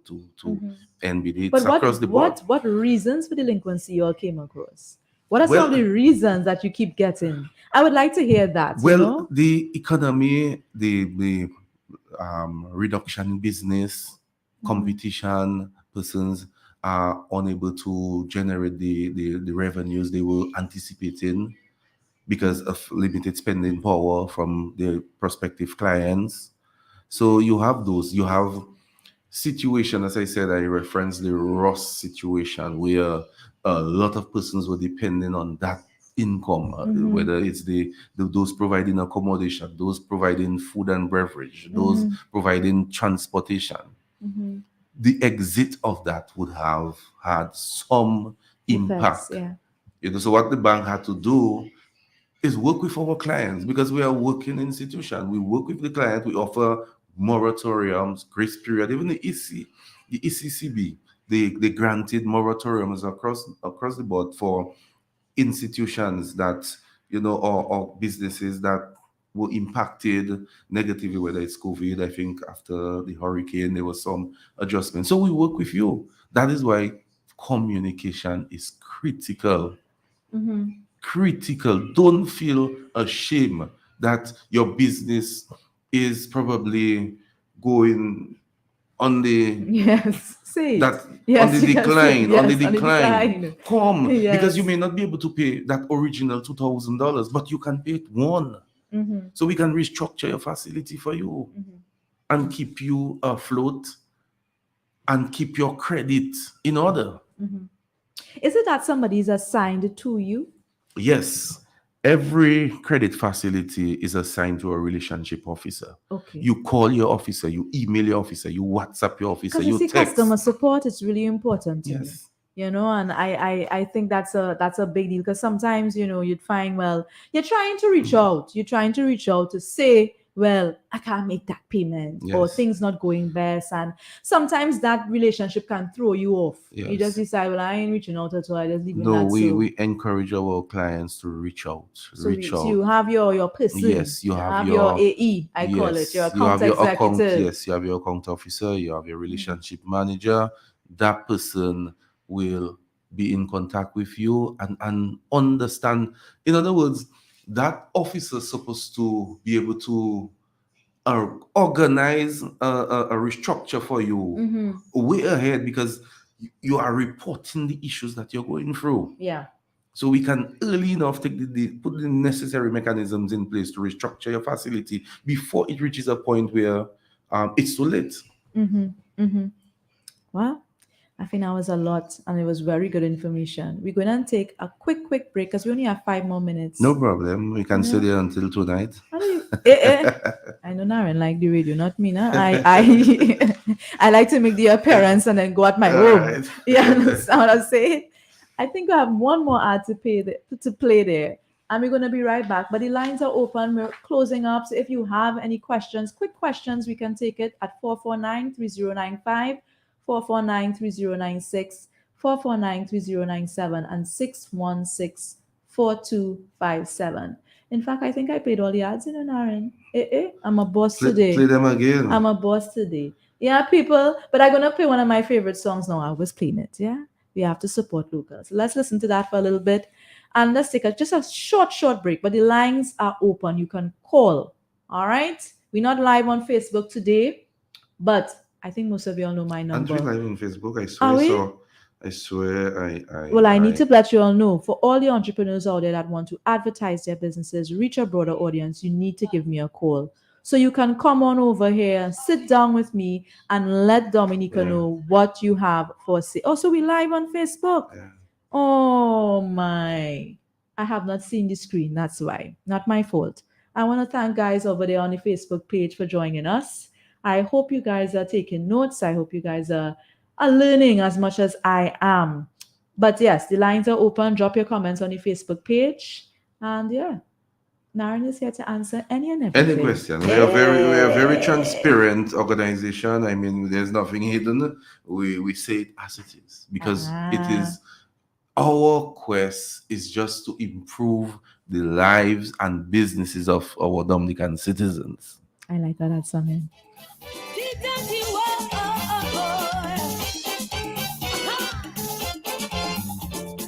NBD. It's across the board. What reasons for delinquency you all came across? What are some of the reasons that you keep getting? I would like to hear that. Well, the economy, the reduction in business, competition, persons are unable to generate the revenues they were anticipating because of limited spending power from their prospective clients. So you have those. You have situation, as I said, I referenced the Ross situation where a lot of persons were depending on that income, whether it's those providing accommodation, those providing food and beverage, those providing transportation. The exit of that would have had some impact. So what the bank had to do is work with our clients because we are working institution. We work with the client. We offer moratoriums, grace period. Even the ECCB, they granted moratoriums across the board for institutions that or businesses that were impacted negatively, whether it's COVID. I think after the hurricane there was some adjustment. So we work with you. That is why communication is critical. Critical. Don't feel ashamed that your business is probably going on the decline. Come, because you may not be able to pay that original $2,000, but you can pay it one. So we can restructure your facility for you and keep you afloat and keep your credit in order. Is it that somebody is assigned to you? Yes. Every credit facility is assigned to a relationship officer. Okay. You call your officer, you email your officer, you WhatsApp your officer, you see, text. Customer support is really important to me. Yes. And I think that's a big deal because sometimes, you'd find, well, you're trying to reach out. You're trying to reach out to say, well, I can't make that payment or things not going best. And sometimes that relationship can throw you off. Yes. You just decide, well, I ain't reaching out at all. I just leave it. No, we encourage our clients to reach out. So you have your person. Yes, you have your AE, I call it, your account executive. Yes, you have your account officer, you have your relationship manager. That person will be in contact with you and understand. In other words, that officer is supposed to be able to organize a restructure for you way ahead because you are reporting the issues that you're going through. Yeah. So we can early enough put the necessary mechanisms in place to restructure your facility before it reaches a point where it's too late. Well, I think that was a lot and it was very good information. We're going to take a quick break because we only have 5 more minutes. No problem. We can stay there until tonight. I know Narrin like the radio, not me. Nah? I like to make the appearance and then go at my All room. right. You understand what I'm saying? I think we have one more ad to play there. And we're going to be right back. But the lines are open. We're closing up. So if you have any questions, quick questions, we can take it at 449-3095, 449-3096, 449-3097, and 616-4257. In fact, I think I played all the ads in an Narrin. I'm a boss today. Play them again. I'm a boss today. Yeah, people. But I'm going to play one of my favorite songs now. I was playing it. Yeah. We have to support locals. Let's listen to that for a little bit. And let's take just a short break. But the lines are open. You can call. All right. We're not live on Facebook today. But I think most of you all know my number. And we live on Facebook, I swear. Are we? So I swear I need to let you all know, for all the entrepreneurs out there that want to advertise their businesses, reach a broader audience, you need to give me a call. So you can come on over here, sit down with me, and let Dominica know what you have for sale. Also, we live on Facebook. Yeah. Oh my. I have not seen the screen. That's why. Not my fault. I want to thank guys over there on the Facebook page for joining us. I hope you guys are taking notes. I hope you guys are learning as much as I am. But yes, the lines are open. Drop your comments on the Facebook page. And yeah, Narrin is here to answer any and everything. Any question. We are very transparent organization. I mean, there's nothing hidden. We say it as it is because it is our quest is just to improve the lives and businesses of our Dominican citizens. I like that song.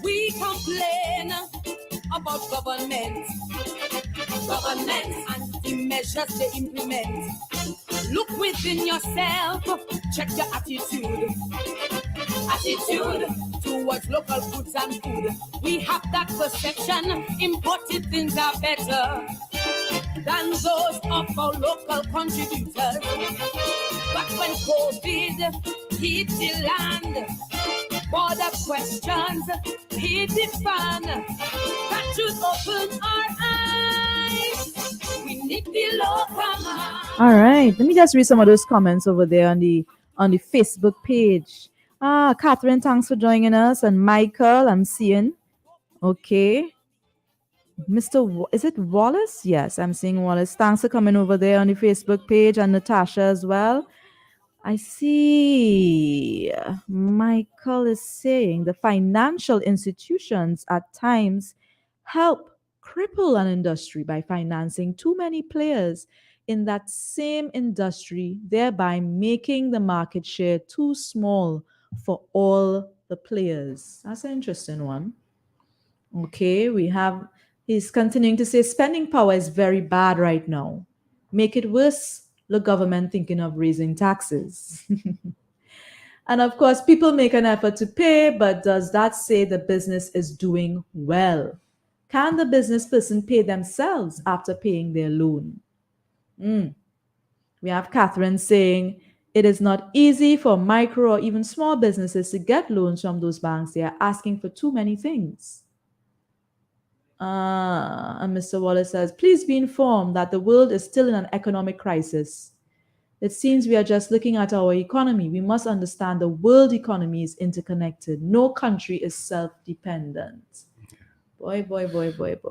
We complain about government and the measures they implement. Look within yourself, check your attitude towards local goods and food. We have that perception, imported things are better than those of our local contributors. But when COVID hit the land, border questions hit the fan, that should open our eyes. We need the local. All right, let me just read some of those comments over there on the Facebook page. Catherine, thanks for joining us, and Michael, I'm seeing. Okay, is it Wallace? Yes, I'm seeing Wallace. Thanks for coming over there on the Facebook page, and Natasha as well. I see Michael is saying the financial institutions at times help cripple an industry by financing too many players in that same industry, thereby making the market share too small for all the players. That's an interesting one. Okay, he's continuing to say spending power is very bad right now. Make it worse, the government thinking of raising taxes. And of course, people make an effort to pay, but does that say the business is doing well? Can the business person pay themselves after paying their loan? We have Catherine saying, it is not easy for micro or even small businesses to get loans from those banks. They are asking for too many things. And Mr. Wallace says, please be informed that the world is still in an economic crisis. It seems we are just looking at our economy. We must understand the world economy is interconnected. No country is self-dependent. Boy.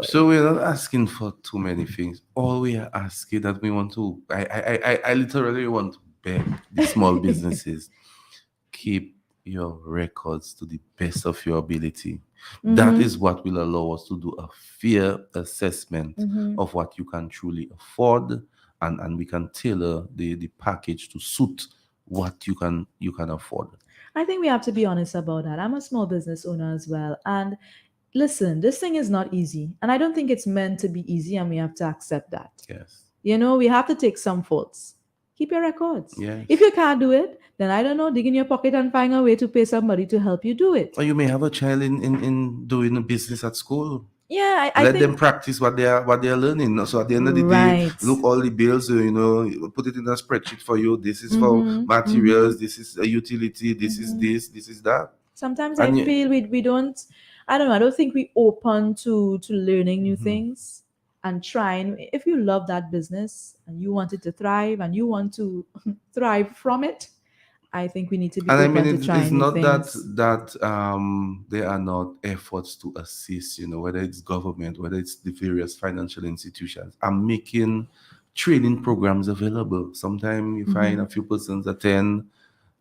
So we're not asking for too many things. All we are asking that we want to, I literally want to beg the small businesses, keep your records to the best of your ability. Mm-hmm. That is what will allow us to do a fair assessment of what you can truly afford, and we can tailor the package to suit what you can afford. I think we have to be honest about that. I'm a small business owner as well, and listen, this thing is not easy, and I don't think it's meant to be easy, and we have to accept that. Yes. We have to take some faults. Keep your records. Yes. If you can't do it, then I don't know, dig in your pocket and find a way to pay somebody to help you do it. Or you may have a child in doing a business at school. Yeah, I think them practice what they are learning. So at the end of the day, look all the bills. Put it in a spreadsheet for you. This is for materials. This is a utility. This is this. This is that. Sometimes I feel we don't. I don't know. I don't think we open to learning new things and trying. If you love that business and you want it to thrive and you want to thrive from it, I think we need to be And I open mean, to it's trying new not that things. there are not efforts to assist, whether it's government, whether it's the various financial institutions. I'm making training programs available. Sometimes you find a few persons attend,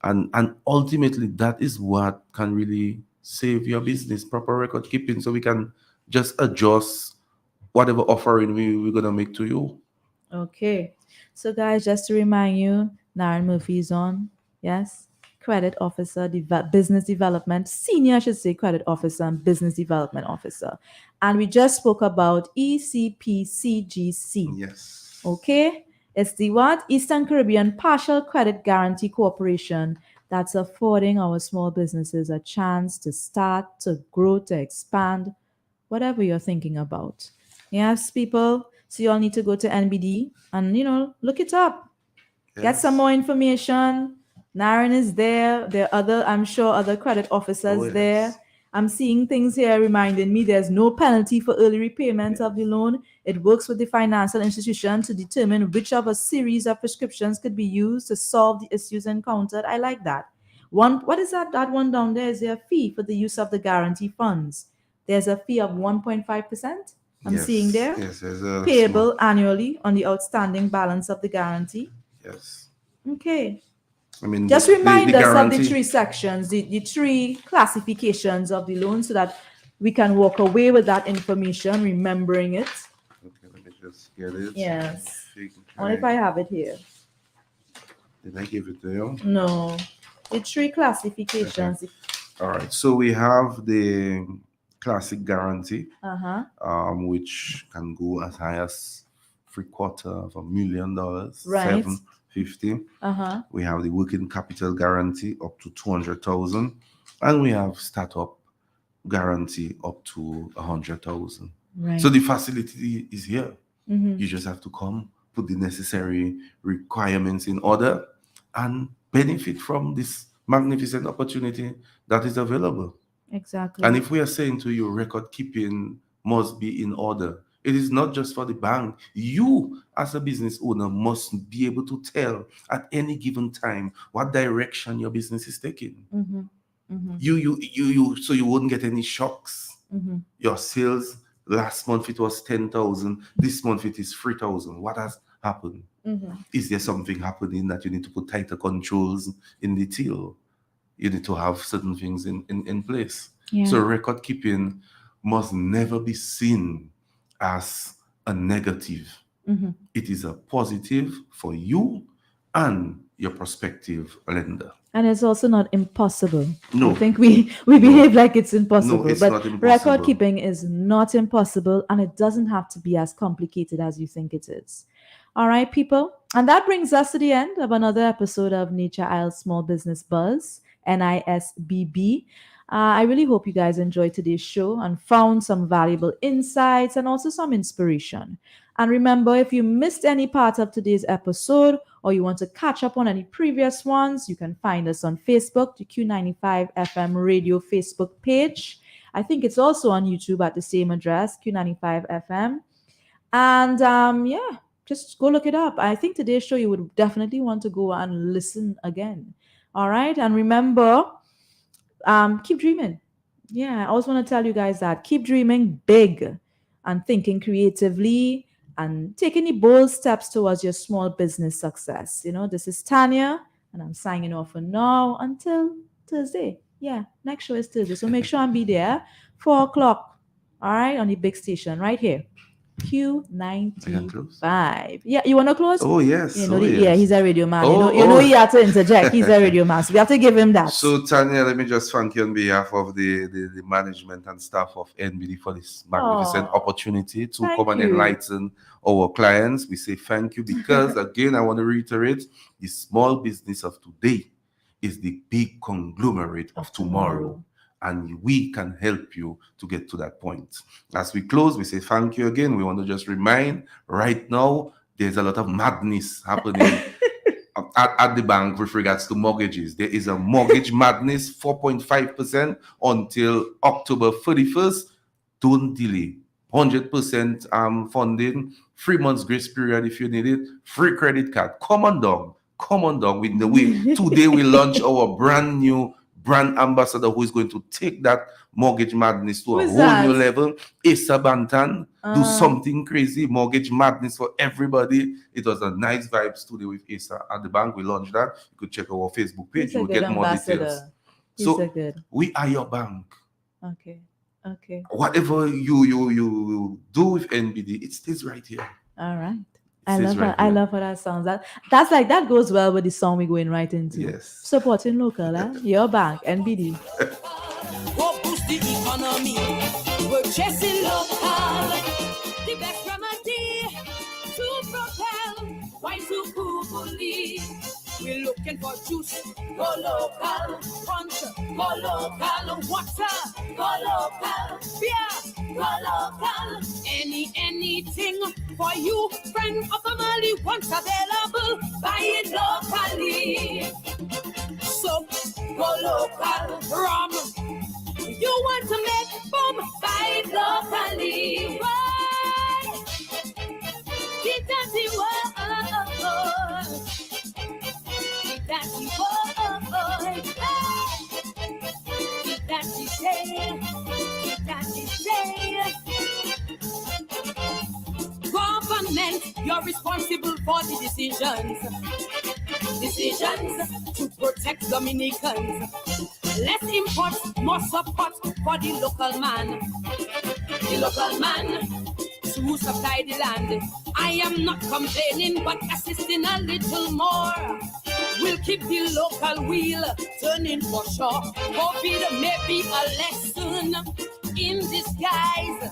and ultimately that is what can really save your business. Proper record keeping, so we can just adjust whatever offering we're gonna make to you. Okay. So, guys, just to remind you, Narrin Murphy is on. Yes. Credit officer, business development, senior, I should say, credit officer and business development officer. And we just spoke about ECPCGC. Yes. Okay. It's the what? Eastern Caribbean Partial Credit Guarantee Corporation that's affording our small businesses a chance to start, to grow, to expand, whatever you're thinking about. Yes, people. So you all need to go to NBD and look it up. Get some more information. Narrin is there. There are I'm sure, other credit officers there. I'm seeing things here reminding me there's no penalty for early repayment of the loan. It works with the financial institution to determine which of a series of prescriptions could be used to solve the issues encountered. I like that. What is that? That one down there, is there a fee for the use of the guarantee funds? There's a fee of 1.5%. I'm seeing there. Yes, there's a Payable annually on the outstanding balance of the guarantee. Yes. Okay. I mean, just remind us of the guarantee. 3 sections, the 3 classifications of the loan, so that we can walk away with that information, remembering it. Okay, let me just get it. Yes. What if I have it here? Did I give it to you? No. The 3 classifications. Okay. All right. So we have the classic guarantee, which can go as high as $750,000. Right. $750,000. We have the working capital guarantee up to $200,000, and we have startup guarantee up to $100,000. Right. So the facility is here. Mm-hmm. You just have to come, put the necessary requirements in order, and benefit from this magnificent opportunity that is available. Exactly. And if we are saying to you, record keeping must be in order, it is not just for the bank. You, as a business owner, must be able to tell at any given time what direction your business is taking. Mm-hmm. Mm-hmm. So you wouldn't get any shocks. Mm-hmm. Your sales last month it was 10,000. This month it is 3,000. What has happened? Mm-hmm. Is there something happening that you need to put tighter controls in the till? You need to have certain things in place. Yeah. So record keeping must never be seen as a negative. Mm-hmm. It is a positive for you and your prospective lender. And it's also not impossible. No. I think we behave like it's impossible. No, it's but not impossible. Record keeping is not impossible, and it doesn't have to be as complicated as you think it is. All right, people. And that brings us to the end of another episode of Nature Isle Small Business Buzz, NISBB. I really hope you guys enjoyed today's show and found some valuable insights and also some inspiration. And remember, if you missed any part of today's episode or you want to catch up on any previous ones, you can find us on Facebook, the Q95 FM Radio Facebook page. I think it's also on YouTube at the same address, Q95 FM. And just go look it up. I think today's show you would definitely want to go and listen again. All right. And remember, keep dreaming. Yeah, I always want to tell you guys that. Keep dreaming big and thinking creatively and take any bold steps towards your small business success. This is Tanya, and I'm signing off for now until Thursday. Yeah, next show is Thursday. So make sure and be there, 4 o'clock. All right, on the big station right here. Q95. Yeah, you want to close? Oh, yes. Yeah, he's a radio man. Oh, you know he had to interject. He's a radio man. So we have to give him that. So, Tanya, let me just thank you on behalf of the management and staff of NBD for this magnificent opportunity to come and enlighten our clients. We say thank you because, again, I want to reiterate, the small business of today is the big conglomerate of tomorrow. And we can help you to get to that point. As we close, we say thank you again. We want to just remind, right now, there's a lot of madness happening at the bank with regards to mortgages. There is a mortgage madness, 4.5% until October 31st. Don't delay. 100% funding, 3 months grace period if you need it, free credit card. Come on down Come on down. Today we launch our brand new brand ambassador who is going to take that mortgage madness to a Who's whole that? new level. Asa Bantan, do something crazy, mortgage madness for everybody. It was a nice vibes today with Asa at the bank. We launched that. You could check our Facebook page. He's a You'll good get more ambassador. details. He's So a good. we are your bank. Okay. Okay. Whatever you do with NBD, it stays right here. All right. It I stays love right how, I here. love how that sounds. That's like that goes well with the song we're going right into. Yes. Supporting local, your bank, NBD. What boost the economy? We're chasing local. The best remedy to propel. Why so coolly? We're looking for juice, go local. Punch, go local. Water, go local. Beer, go local. Anything for you, friend or family, once available, buy it locally. Soap, go local. Rum, you want to make boom, buy it locally. Why? Keep that world. That's government, you're responsible for the decisions to protect Dominicans. Less imports, more support for the local man. To supply the land. I am not complaining, but assisting a little more. We'll keep the local wheel turning for sure. COVID may be a lesson in disguise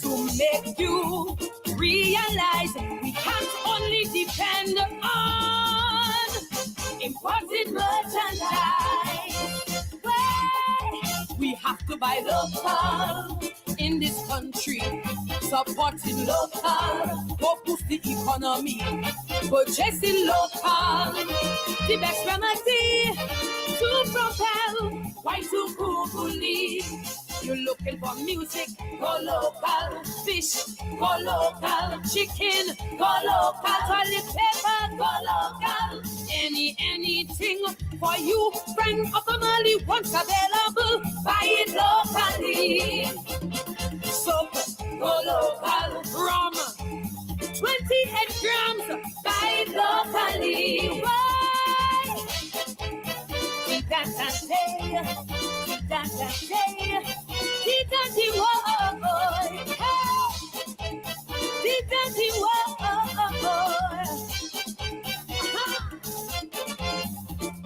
to make you realize we can't only depend on imported merchandise. We have to buy local in this country, supporting local, go boost the economy, purchasing local, the best remedy to propel. Why to coolly? You're looking for music, go local. Fish, go local. Chicken, go local. Toilet paper, go local. Anything for you, friend or family, once available, buy it locally. Soap, go local. Rum, 28 grams, buy it locally. Why?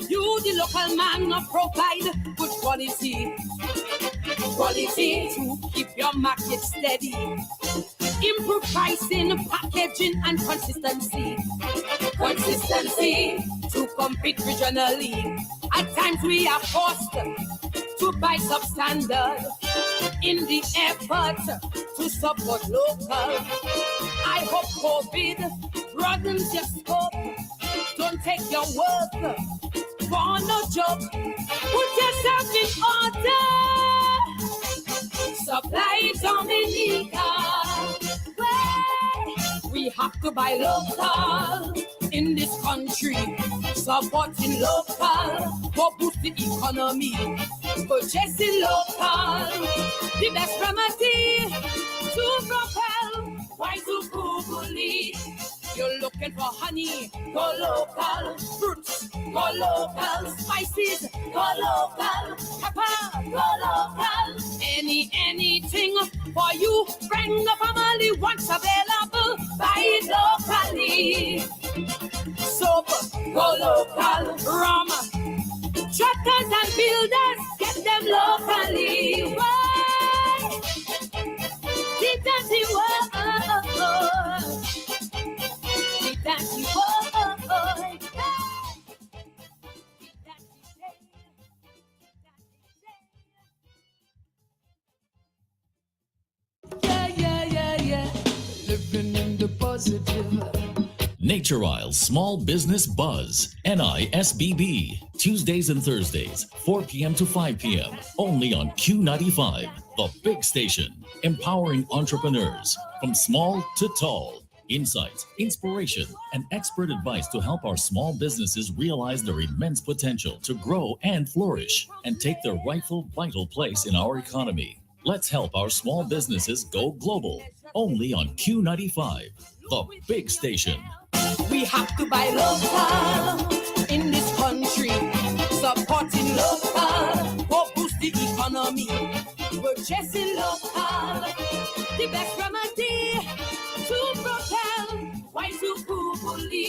You, the local man, provide good quality to keep your market steady. Improve pricing, packaging, and consistency to compete regionally. At times we are forced to buy substandard in the effort to support local. I hope COVID broadens your scope. Don't take your work for no joke. Put yourself in order. Supply Dominica. We have to buy local in this country. Supporting local, go boost the economy. Purchasing local, the best remedy to propel. Why to coolly? You're looking for honey, go local. Fruits, go local. Spices, go local. Pepper, go local. Anything for you, friend or family, once available, buy it locally. Soap, go local. Rum, truckers and builders, get them locally. Why? Keep that world. Yeah. Living in the positive. Nature Isle Small Business Buzz, NISBB, Tuesdays and Thursdays, 4 p.m. to 5 p.m. Only on Q95, the big station, empowering entrepreneurs from small to tall. Insights, inspiration, and expert advice to help our small businesses realize their immense potential to grow and flourish and take their rightful vital place in our economy. Let's help our small businesses go global. Only on Q95, the big station. We have to buy local in this country. Supporting local will boost the economy. Purchasing